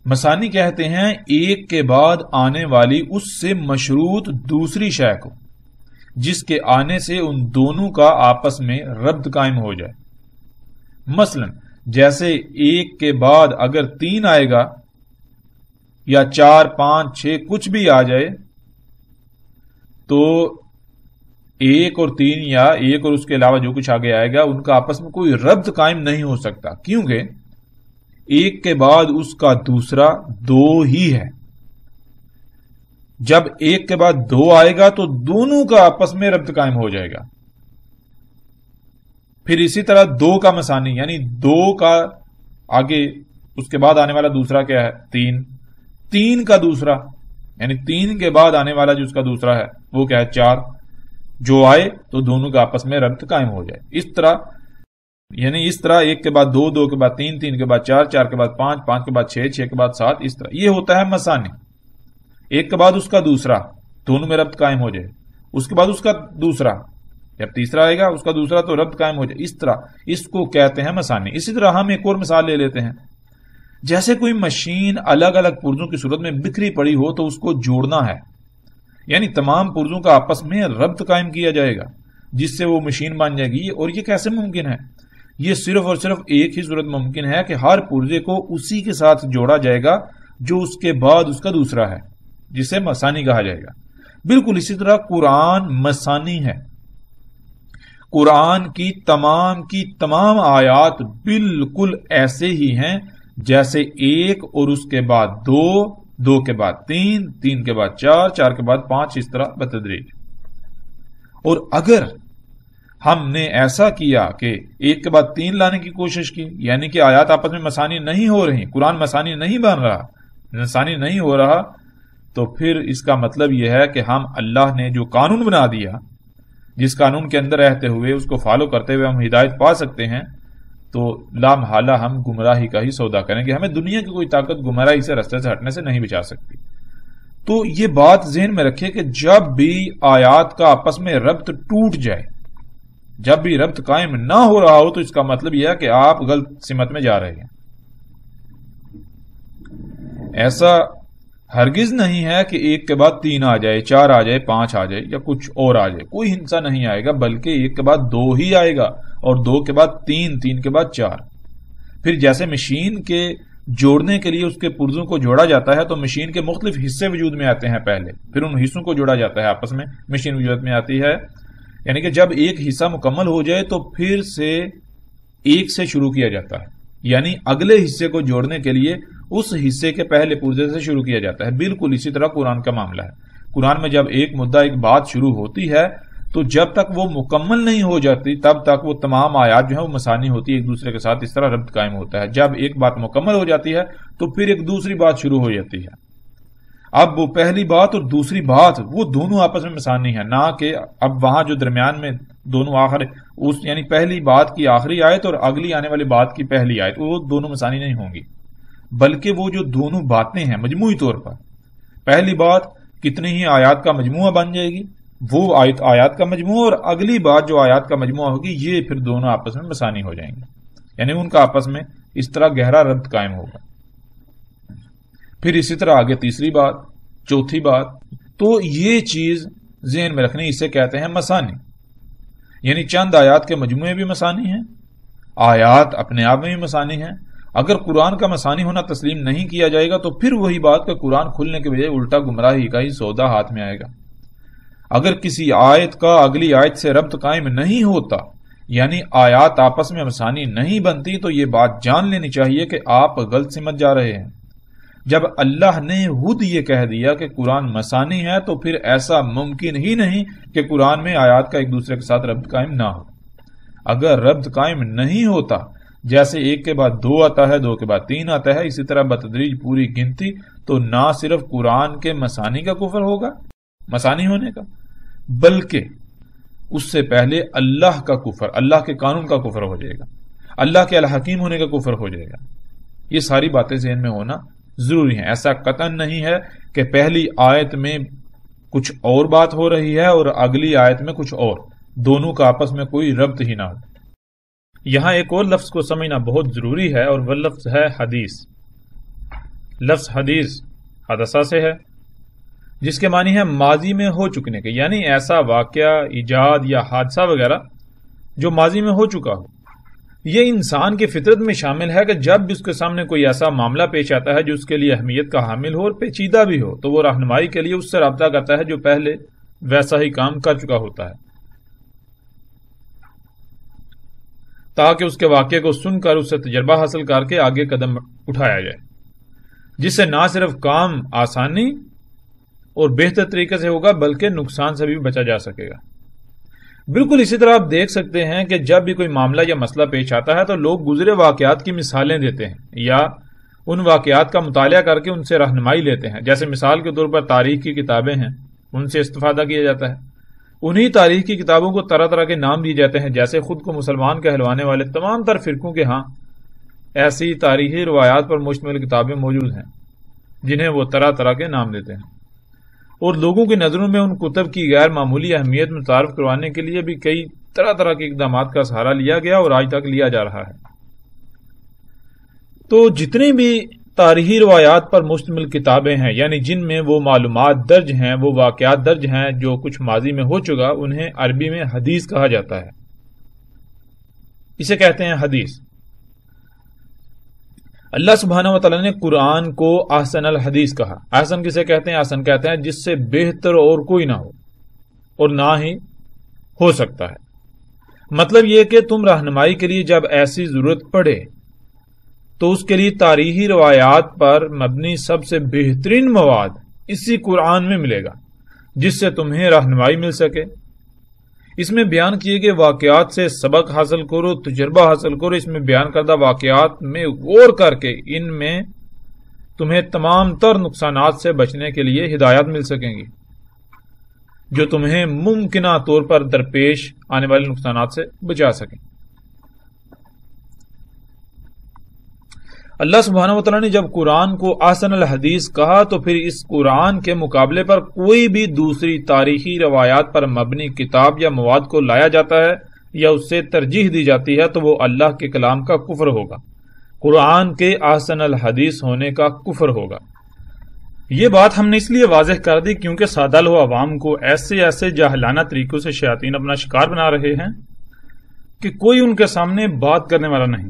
مثانی کہتے ہیں ایک کے بعد آنے والی اس سے مشروط دوسری شے کو، جس کے آنے سے ان دونوں کا آپس میں ربط قائم ہو جائے۔ مثلا جیسے ایک کے بعد اگر 3 آئے گا یا 4 5 6 کچھ بھی آ جائے تو 1 اور 3 یا 1 اور اس کے علاوہ جو کچھ آگے آئے گا ان کا آپس میں کوئی ربط قائم نہیں ہو سکتا، کیونکہ ایک کے بعد اس کا دوسرا 2 ہی ہے۔ جب ایک کے بعد 2 آئے گا تو دونوں کا آپس میں ربط قائم ہو جائے گا۔ پھر اسی طرح 2 کا مثانی یعنی 2 کا آگے اس کے بعد آنے والا دوسرا کیا ہے؟ 3 3 کا دوسرا یعنی 3 کے بعد آنے والا جو اس کا دوسرا ہے وہ کیا ہے؟ 4 جو آئے تو دونوں کا آپس میں ربط قائم ہو جائے۔ اس طرح یعنی اس طرح 1 کے بعد 2 2 کے بعد 3 3 کے بعد 4 4 کے بعد 5 5 کے بعد 6 6 کے بعد 7، اس طرح یہ ہوتا ہے مثانی۔ ایک کے بعد اس کا دوسرا، دونوں میں ربط قائم ہو جائے، اس کے بعد اس کا دوسرا، جب تیسرا آئے گا اس کا دوسرا تو ربط قائم ہو جائے، اس طرح اس کو کہتے ہیں مثانی۔ اسی طرح ہم ایک اور مثال لے لیتے ہیں، جیسے کوئی مشین الگ الگ پرزوں کی صورت میں بکھری پڑی ہو تو اس کو جوڑنا ہے، یعنی تمام پرزوں کا آپس میں ربط قائم کیا جائے گا جس سے وہ مشین بن جائے گی۔ اور یہ کیسے ممکن ہے؟ یہ صرف اور صرف ایک ہی صورت ممکن ہے کہ ہر پرزے کو اسی کے ساتھ جوڑا جائے گا جو اس کے بعد اس کا دوسرا ہے، جسے مثانی کہا جائے گا۔ بالکل اسی طرح قرآن مثانی ہے. قرآن کی تمام آیات بالکل ایسے ہی ہیں جیسے ایک اور اس کے بعد دو، دو کے بعد تین، تین کے بعد چار، چار کے بعد پانچ، اس طرح بتدریج. اور اگر ہم نے ایسا کیا کہ ایک کے بعد تین لانے کی کوشش کی، یعنی کہ آیات آپس میں مثانی نہیں ہو رہی، قرآن مثانی نہیں بن رہا، مثانی نہیں ہو رہا، تو پھر اس کا مطلب یہ ہے کہ ہم اللہ نے جو قانون بنا دیا، جس قانون کے اندر رہتے ہوئے اس کو فالو کرتے ہوئے ہم ہدایت پا سکتے ہیں، تو لا محالہ ہم گمراہی کا ہی سودا کریں گے. ہمیں دنیا کی کوئی طاقت گمراہی سے، رستے سے ہٹنے سے نہیں بچا سکتی. تو یہ بات ذہن میں رکھیں کہ جب بھی آیات کا آپس میں ربط ٹوٹ جائے، جب بھی ربط قائم نہ ہو رہا ہو، تو اس کا مطلب یہ ہے کہ آپ غلط سمت میں جا رہے ہیں. ایسا ہرگز نہیں ہے کہ ایک کے بعد تین آ جائے، چار آ جائے، پانچ آ جائے یا کچھ اور آ جائے. کوئی ہنسا نہیں آئے گا، بلکہ ایک کے بعد دو ہی آئے گا، اور دو کے بعد تین، تین کے بعد چار. پھر جیسے مشین کے جوڑنے کے لیے اس کے پرزوں کو جوڑا جاتا ہے، تو مشین کے مختلف حصے وجود میں آتے ہیں پہلے، پھر ان حصوں کو جوڑا جاتا ہے آپس میں، مشین وجود میں آتی ہے. یعنی کہ جب ایک حصہ مکمل ہو جائے تو پھر سے ایک سے شروع کیا جاتا ہے، یعنی اگلے حصے کو جوڑنے کے لیے اس حصے کے پہلے پرزے سے شروع کیا جاتا ہے. بالکل اسی طرح قرآن کا معاملہ ہے. قرآن میں جب ایک مدعا، ایک بات شروع ہوتی ہے، تو جب تک وہ مکمل نہیں ہو جاتی تب تک وہ تمام آیات جو ہیں وہ مثانی ہوتی ہے، ایک دوسرے کے ساتھ اس طرح ربط قائم ہوتا ہے. جب ایک بات مکمل ہو جاتی ہے تو پھر ایک دوسری بات شروع ہو جاتی ہے. اب وہ پہلی بات اور دوسری بات وہ دونوں آپس میں مثانی ہیں، نہ کہ اب وہاں جو درمیان میں دونوں آخر یعنی پہلی بات کی آخری آیت اور اگلی آنے والی بات کی پہلی آیت، وہ دونوں مثانی نہیں ہوں گی، بلکہ وہ جو دونوں باتیں ہیں مجموعی طور پر، پہلی بات کتنی ہی آیات کا مجموعہ بن جائے گی، وہ آیات کا مجموعہ، اور اگلی بات جو آیات کا مجموعہ ہوگی، یہ پھر دونوں آپس میں مثانی ہو جائیں گے، یعنی ان کا آپس میں اس طرح گہرا ربط قائم ہوگا. پھر اسی طرح آگے تیسری بات، چوتھی بات. تو یہ چیز ذہن میں رکھنی، اسے کہتے ہیں مثانی. یعنی چند آیات کے مجموعے بھی مثانی ہیں، آیات اپنے آپ میں بھی مثانی ہیں. اگر قرآن کا مثانی ہونا تسلیم نہیں کیا جائے گا تو پھر وہی بات کہ قرآن کھلنے کے بجائے الٹا گمراہی کا ہی سودا ہاتھ میں آئے گا. اگر کسی آیت کا اگلی آیت سے ربط قائم نہیں ہوتا، یعنی آیات آپس میں مثانی نہیں بنتی، تو یہ بات جان لینی چاہیے کہ آپ غلط سمت جا رہے ہیں. جب اللہ نے خود یہ کہہ دیا کہ قرآن مثانی ہے، تو پھر ایسا ممکن ہی نہیں کہ قرآن میں آیات کا ایک دوسرے کے ساتھ ربط قائم نہ ہو. اگر ربط قائم نہیں ہوتا، جیسے ایک کے بعد دو آتا ہے، دو کے بعد تین آتا ہے، اسی طرح بتدریج پوری گنتی، تو نہ صرف قرآن کے مثانی کا کفر ہوگا، مثانی ہونے کا، بلکہ اس سے پہلے اللہ کا کفر، اللہ کے قانون کا کفر ہو جائے گا، اللہ کے الحکیم ہونے کا کفر ہو جائے گا. یہ ساری باتیں ذہن میں ہونا ضروری ہیں. ایسا قطعاً نہیں ہے کہ پہلی آیت میں کچھ اور بات ہو رہی ہے اور اگلی آیت میں کچھ اور، دونوں کا آپس میں کوئی ربط ہی نہ ہو. یہاں ایک اور لفظ کو سمجھنا بہت ضروری ہے، اور وہ لفظ ہے حدیث. لفظ حدیث حدثہ سے ہے، جس کے معنی ہے ماضی میں ہو چکنے کے، یعنی ایسا واقعہ، ایجاد یا حادثہ وغیرہ جو ماضی میں ہو چکا ہو. یہ انسان کی فطرت میں شامل ہے کہ جب بھی اس کے سامنے کوئی ایسا معاملہ پیش آتا ہے جو اس کے لیے اہمیت کا حامل ہو اور پیچیدہ بھی ہو، تو وہ رہنمائی کے لیے اس سے رابطہ کرتا ہے جو پہلے ویسا ہی کام کر چکا ہوتا ہے، تاکہ اس کے واقعے کو سن کر اس سے تجربہ حاصل کر کے آگے قدم اٹھایا جائے، جس سے نہ صرف کام آسانی اور بہتر طریقے سے ہوگا بلکہ نقصان سے بھی بچا جا سکے گا. بالکل اسی طرح آپ دیکھ سکتے ہیں کہ جب بھی کوئی معاملہ یا مسئلہ پیش آتا ہے تو لوگ گزرے واقعات کی مثالیں دیتے ہیں یا ان واقعات کا مطالعہ کر کے ان سے رہنمائی لیتے ہیں. جیسے مثال کے طور پر تاریخ کی کتابیں ہیں، ان سے استفادہ کیا جاتا ہے. انہی تاریخ کی کتابوں کو طرح طرح کے نام دیے جاتے ہیں، جیسے خود کو مسلمان کہلوانے والے تمام تر فرقوں کے ہاں ایسی تاریخی روایات پر مشتمل کتابیں موجود ہیں جنہیں وہ طرح طرح کے نام دیتے ہیں. اور لوگوں کی نظروں میں ان کتب کی غیر معمولی اہمیت متعارف کروانے کے لیے بھی کئی طرح طرح کے اقدامات کا سہارا لیا گیا اور آج تک لیا جا رہا ہے. تو جتنی بھی تاریخی روایات پر مشتمل کتابیں ہیں، یعنی جن میں وہ معلومات درج ہیں، وہ واقعات درج ہیں جو کچھ ماضی میں ہو چکا، انہیں عربی میں حدیث کہا جاتا ہے. اسے کہتے ہیں حدیث. اللہ سبحانہ و تعالیٰ نے قرآن کو احسن الحدیث کہا. احسن کسے کہتے ہیں؟ احسن کہتے ہیں جس سے بہتر اور کوئی نہ ہو اور نہ ہی ہو سکتا ہے. مطلب یہ کہ تم رہنمائی کے لیے جب ایسی ضرورت پڑے تو اس کے لیے تاریخی روایات پر مبنی سب سے بہترین مواد اسی قرآن میں ملے گا جس سے تمہیں رہنمائی مل سکے. اس میں بیان کیے گئے واقعات سے سبق حاصل کرو، تجربہ حاصل کرو. اس میں بیان کردہ واقعات میں غور کر کے ان میں تمہیں تمام تر نقصانات سے بچنے کے لیے ہدایات مل سکیں گی جو تمہیں ممکنہ طور پر درپیش آنے والے نقصانات سے بچا سکیں. اللہ سبحانہ و تعالیٰ نے جب قرآن کو احسن الحدیث کہا تو پھر اس قرآن کے مقابلے پر کوئی بھی دوسری تاریخی روایات پر مبنی کتاب یا مواد کو لایا جاتا ہے یا اس سے ترجیح دی جاتی ہے تو وہ اللہ کے کلام کا کفر ہوگا، قرآن کے احسن الحدیث ہونے کا کفر ہوگا. یہ بات ہم نے اس لیے واضح کر دی کیونکہ سادہ لو عوام کو ایسے جاہلانہ طریقوں سے شیاطین اپنا شکار بنا رہے ہیں کہ کوئی ان کے سامنے بات کرنے والا نہیں،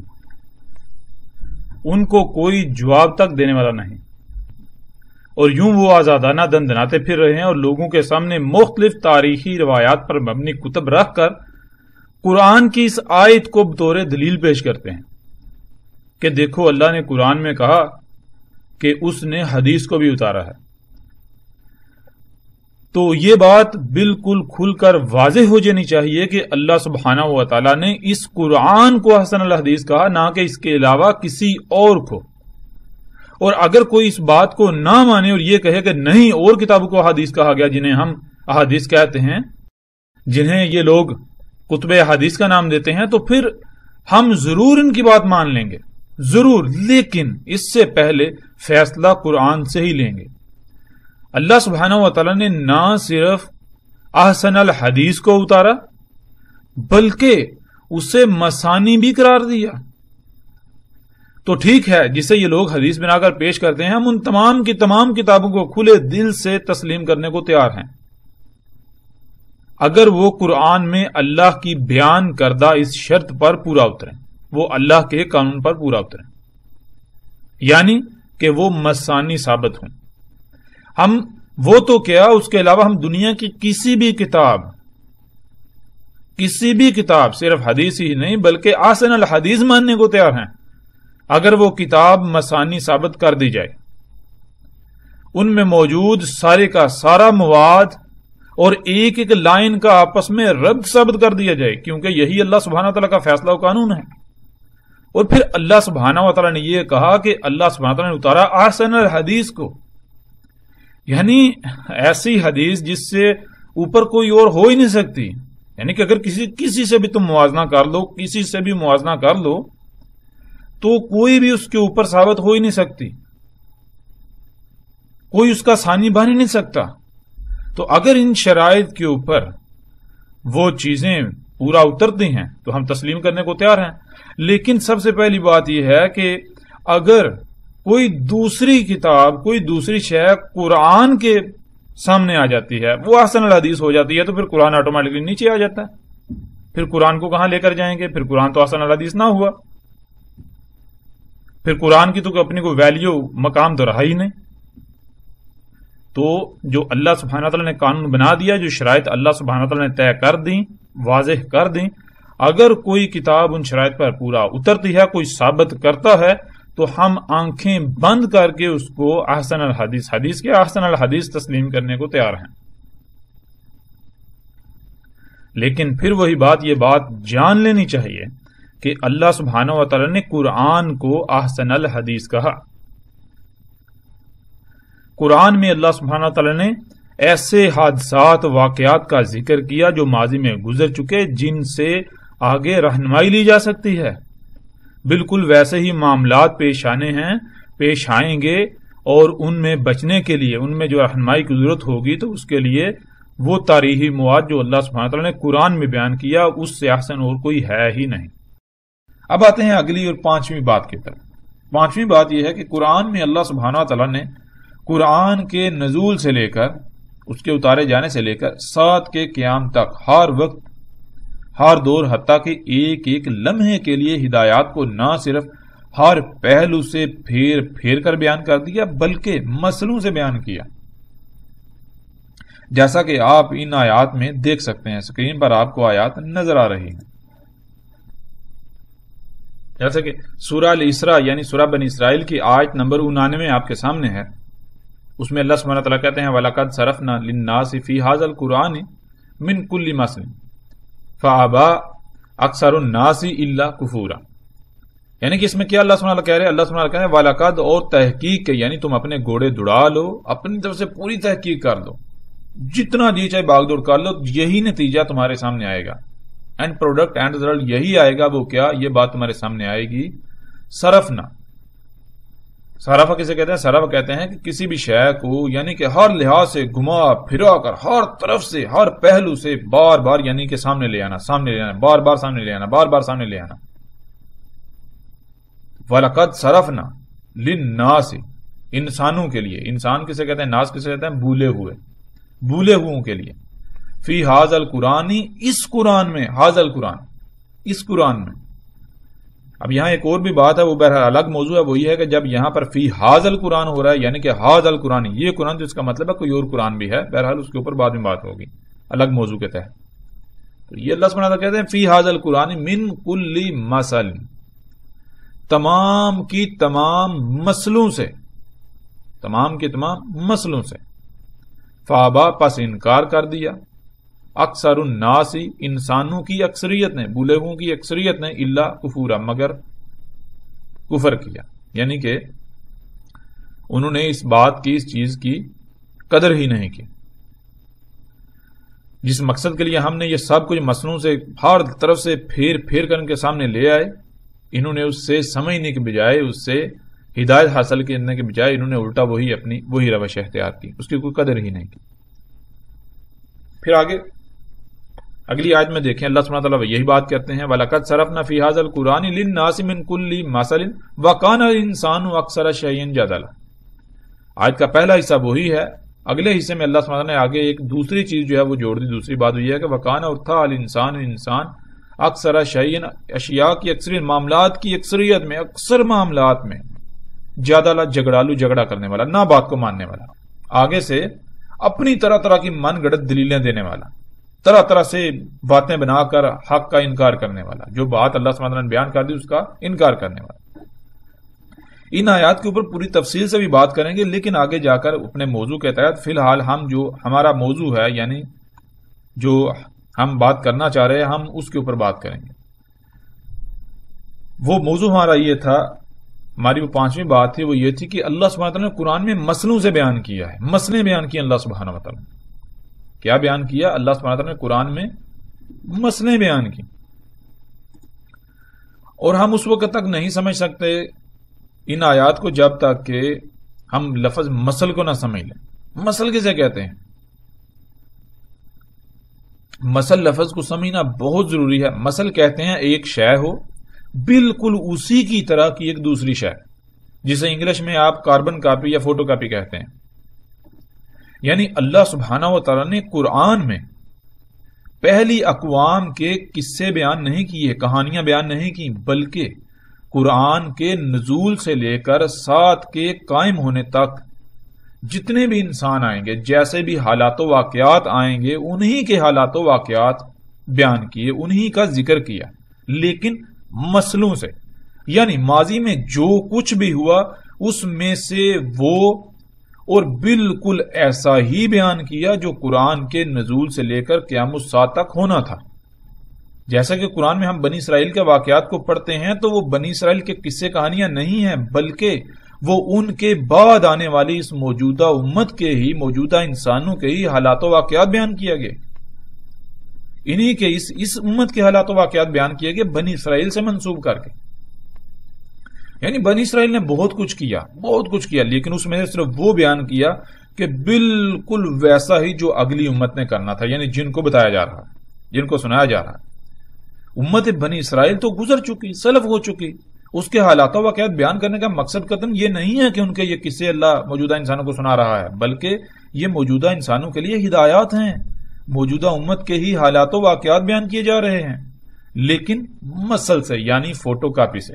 ان کو کوئی جواب تک دینے والا نہیں، اور یوں وہ آزادانہ دندناتے پھر رہے ہیں اور لوگوں کے سامنے مختلف تاریخی روایات پر مبنی کتب رکھ کر قرآن کی اس آیت کو بطور دلیل پیش کرتے ہیں کہ دیکھو اللہ نے قرآن میں کہا کہ اس نے حدیث کو بھی اتارا ہے. تو یہ بات بالکل کھل کر واضح ہو جانی چاہیے کہ اللہ سبحانہ و تعالیٰ نے اس قرآن کو احسن الحدیث کہا، نہ کہ اس کے علاوہ کسی اور کو. اور اگر کوئی اس بات کو نہ مانے اور یہ کہے کہ نہیں اور کتابوں کو احادیث کہا گیا جنہیں ہم احادیث کہتے ہیں، جنہیں یہ لوگ کتب احادیث کا نام دیتے ہیں، تو پھر ہم ضرور ان کی بات مان لیں گے، ضرور، لیکن اس سے پہلے فیصلہ قرآن سے ہی لیں گے. اللہ سبحانہ و تعالیٰ نے نہ صرف احسن الحدیث کو اتارا بلکہ اسے مثانی بھی قرار دیا. تو ٹھیک ہے، جسے یہ لوگ حدیث بنا کر پیش کرتے ہیں، ہم ان تمام کی تمام کتابوں کو کھلے دل سے تسلیم کرنے کو تیار ہیں اگر وہ قرآن میں اللہ کی بیان کردہ اس شرط پر پورا اتریں، وہ اللہ کے قانون پر پورا اتریں، یعنی کہ وہ مثانی ثابت ہوں. ہم وہ تو کیا، اس کے علاوہ ہم دنیا کی کسی بھی کتاب صرف حدیث ہی نہیں بلکہ احسن الحدیث ماننے کو تیار ہیں اگر وہ کتاب مثانی ثابت کر دی جائے، ان میں موجود سارے کا سارا مواد اور ایک ایک لائن کا آپس میں ربط ثابت کر دیا جائے، کیونکہ یہی اللہ سبحانہ تعالیٰ کا فیصلہ و قانون ہے. اور پھر اللہ سبحانہ و تعالیٰ نے یہ کہا کہ اللہ سبحانہ تعالیٰ نے اتارا احسن الحدیث کو، یعنی ایسی حدیث جس سے اوپر کوئی اور ہو ہی نہیں سکتی. یعنی کہ اگر کسی سے بھی تم موازنہ کر لو، کسی سے بھی موازنہ کر لو تو کوئی بھی اس کے اوپر ثابت ہو ہی نہیں سکتی، کوئی اس کا ثانی بن ہی نہیں سکتا. تو اگر ان شرائط کے اوپر وہ چیزیں پورا اترتی ہیں تو ہم تسلیم کرنے کو تیار ہیں. لیکن سب سے پہلی بات یہ ہے کہ اگر کوئی دوسری کتاب، کوئی دوسری شے قرآن کے سامنے آ جاتی ہے، وہ احسن الحدیث ہو جاتی ہے، تو پھر قرآن آٹومیٹکلی نیچے آ جاتا ہے. پھر قرآن کو کہاں لے کر جائیں گے؟ پھر قرآن تو احسن الحدیث نہ ہوا، پھر قرآن کی تو اپنی کوئی ویلیو، مقام تو رہا ہی نہیں. تو جو اللہ سبحانہ تعالیٰ نے قانون بنا دیا، جو شرائط اللہ سبحانہ تعالیٰ نے طے کر دیں، واضح کر دیں، اگر کوئی کتاب ان شرائط پر پورا اترتی ہے، کوئی ثابت کرتا ہے، تو ہم آنکھیں بند کر کے اس کو احسن الحدیث، حدیث کے احسن الحدیث تسلیم کرنے کو تیار ہیں. لیکن پھر وہی بات، یہ بات جان لینی چاہیے کہ اللہ سبحانہ و تعالیٰ نے قرآن کو احسن الحدیث کہا. قرآن میں اللہ سبحانہ و تعالیٰ نے ایسے حادثات، واقعات کا ذکر کیا جو ماضی میں گزر چکے، جن سے آگے رہنمائی لی جا سکتی ہے. بالکل ویسے ہی معاملات پیش آنے ہیں، پیش آئیں گے، اور ان میں بچنے کے لیے، ان میں جو رہنمائی کی ضرورت ہوگی تو اس کے لیے وہ تاریخی مواد جو اللہ سبحانہ تعالیٰ نے قرآن میں بیان کیا، اس سے احسن اور کوئی ہے ہی نہیں. اب آتے ہیں اگلی اور پانچویں بات کی طرف. پانچویں بات یہ ہے کہ قرآن میں اللہ سبحانہ تعالیٰ نے قرآن کے نزول سے لے کر، اس کے اتارے جانے سے لے کر سات کے قیام تک، ہر وقت، ہر دور، حتیٰ کہ ایک ایک لمحے کے لیے ہدایات کو نہ صرف ہر پہلو سے پھیر پھیر کر بیان کر دیا، بلکہ مسئلوں سے بیان کیا، جیسا کہ آپ ان آیات میں دیکھ سکتے ہیں۔ اسکرین پر آپ کو آیات نظر آ رہی ہیں، جیسا کہ سورہ الاسراء یعنی سورہ بنی اسرائیل کی آیت نمبر 99 آپ کے سامنے ہے۔ اس میں اللہ سبحانہ وتعالیٰ کہتے ہیں وَلَقَدْ صَرَفْنَا لِلنَّاسِ فِي هَذَا الْقُرْآنِ مِنْ كُلِّ مَثْلٍ فَأَبَىٰ أَكْثَرُ النَّاسِ إِلَّا كُفُورًا، یعنی کہ اس میں کیا اللہ سبحانہ وتعالیٰ کہہ رہے ہیں؟ اللہ سبحانہ وتعالیٰ کہہ رہے ہیں وَلَقَدْ، اور تحقیق کے، یعنی تم اپنے گھوڑے دوڑا لو، اپنی طرف سے پوری تحقیق کر لو، جتنا جی چاہے باغ دوڑ کر لو، یہی نتیجہ تمہارے سامنے آئے گا، اینڈ پروڈکٹ اینڈ ریزلٹ یہی آئے گا۔ وہ کیا؟ یہ بات تمہارے سامنے آئے گی۔ صرفنا، صرفہ کسے کہتے ہیں؟ صرف کہتے ہیں کہ کسی بھی شے کو یعنی کہ ہر لحاظ سے گھما پھرا کر، ہر طرف سے، ہر پہلو سے بار بار یعنی کہ سامنے لے آنا، سامنے لے آنا، بار بار سامنے لے آنا، بار بار سامنے لے آنا۔ وَلَقَدْ صَرَفْنَا لِلنَّاسِ، انسانوں کے لیے، انسان کسے کہتے ہیں؟ ناس کسے کہتے ہیں؟ بھولے ہوئے، بھولے ہوئوں کے لیے۔ فی ھذا القرآن، اس قرآن میں، ھذا القرآن، اس قرآن میں۔ اب یہاں ایک اور بھی بات ہے، وہ بہرحال الگ موضوع ہے، وہ یہ ہے کہ جب یہاں پر فی ھذا القرآن ہو رہا ہے یعنی کہ ھذا القرآن، یہ قرآن، تو اس کا مطلب ہے کوئی اور قرآن بھی ہے، بہرحال اس کے اوپر بعد میں بات ہوگی الگ موضوع کے تحت۔ تو یہ اللہ سبحانہ وتعالیٰ کہتے ہیں فی ھذا القرآن من کل مثل، تمام کی تمام مسئلوں سے، تمام کے تمام مسئلوں سے۔ فابا، پس انکار کر دیا، اکثر الناس، انسانوں کی اکثریت نے، بھولے ہوئوں کی اکثریت نے، الا کفورا، مگر کفر کیا، یعنی کہ انہوں نے اس بات کی، اس چیز کی قدر ہی نہیں کی۔ جس مقصد کے لیے ہم نے یہ سب کچھ مسئلوں سے ہر طرف سے پھیر پھیر کر ان کے سامنے لے آئے، انہوں نے اس سے سمجھنے کے بجائے، اس سے ہدایت حاصل کرنے کے بجائے، انہوں نے الٹا وہی روش اختیار کی، اس کی کوئی قدر ہی نہیں کی۔ پھر آگے اگلی آیت میں دیکھیں اللہ سبحانہ وتعالیٰ یہی بات کرتے ہیں وَلَقَدْ صَرَفْنَا فِي هَذَا الْقُرْآنِ لِلنَّاسِ مِنْ كُلِّ مَثَلٍ وَكَانَ الْإِنسَانُ أَكْثَرَ شَيْءٍ جَدَلًا۔ آیت کا پہلا حصہ وہی ہے، اگلے حصے میں اللہ سبحانہ وتعالیٰ نے آگے ایک دوسری چیز جو ہے وہ جوڑ دی۔ دوسری بات یہ ہے کہ وَكَانَ، اور تھا، الْإِنسَانُ، انسان، اکثر شیئن، اشیاء کی اکثریت، معاملات کی اکثریت میں، اکثر معاملات میں، جادلہ، جھگڑالو، جھگڑا کرنے والا، نہ بات کو ماننے والا، آگے سے اپنی طرح طرح کی من گڑت دلیلیں دینے والا، طرح طرح سے باتیں بنا کر حق کا انکار کرنے والا، جو بات اللہ سبحانہ وتعالیٰ نے بیان کر دی اس کا انکار کرنے والا۔ ان آیات کے اوپر پوری تفصیل سے بھی بات کریں گے، لیکن آگے جا کر اپنے موضوع کے تحت فی الحال ہم جو ہمارا موضوع ہے، یعنی جو ہم بات کرنا چاہ رہے ہیں، ہم اس کے اوپر بات کریں گے۔ وہ موضوع ہمارا یہ تھا، ہماری وہ پانچویں بات تھی، وہ یہ تھی کہ اللہ سبحانہ وتعالیٰ نے قرآن میں مسئلوں سے بیان کیا ہے، مسئلے بیان کیے اللہ سبحانہ وتعالیٰ نے۔ کیا بیان کیا اللہ سبحانہ وتعالیٰ نے؟ قرآن میں مسئلے بیان کی، اور ہم اس وقت تک نہیں سمجھ سکتے ان آیات کو جب تک کہ ہم لفظ مسل کو نہ سمجھ لیں۔ مسل کسے کہتے ہیں؟ مسل لفظ کو سمجھنا بہت ضروری ہے۔ مسل کہتے ہیں ایک شے ہو بالکل اسی کی طرح کی ایک دوسری شے، جسے انگلش میں آپ کاربن کاپی یا فوٹو کاپی کہتے ہیں۔ یعنی اللہ سبحانہ و تعالیٰ نے قرآن میں پہلی اقوام کے قصے بیان نہیں کیے، کہانیاں بیان نہیں کی، بلکہ قرآن کے نزول سے لے کر ساتھ کے قائم ہونے تک جتنے بھی انسان آئیں گے، جیسے بھی حالات و واقعات آئیں گے، انہی کے حالات و واقعات بیان کیے، انہی کا ذکر کیا، لیکن مسئلوں سے، یعنی ماضی میں جو کچھ بھی ہوا اس میں سے وہ اور بالکل ایسا ہی بیان کیا جو قرآن کے نزول سے لے کر قیامت الساعہ تک ہونا تھا۔ جیسا کہ قرآن میں ہم بنی اسرائیل کے واقعات کو پڑھتے ہیں تو وہ بنی اسرائیل کے قصے کہانیاں نہیں ہیں، بلکہ وہ ان کے بعد آنے والی اس موجودہ امت کے ہی، موجودہ انسانوں کے ہی حالات و واقعات بیان کیا گئے، انہی کے اس امت کے حالات و واقعات بیان کیے گئے بنی اسرائیل سے منسوب کر کے۔ یعنی بنی اسرائیل نے بہت کچھ کیا، لیکن اس میں سے صرف وہ بیان کیا کہ بالکل ویسا ہی جو اگلی امت نے کرنا تھا، یعنی جن کو بتایا جا رہا، جن کو سنایا جا رہا۔ امت بنی اسرائیل تو گزر چکی، سلف ہو چکی، اس کے حالات و واقعات بیان کرنے کا مقصد قطعاً یہ نہیں ہے کہ ان کے یہ قصے اللہ موجودہ انسانوں کو سنا رہا ہے، بلکہ یہ موجودہ انسانوں کے لیے ہدایات ہیں، موجودہ امت کے ہی حالات و واقعات بیان کیے جا رہے ہیں، لیکن مسل سے، یعنی فوٹو کاپی سے۔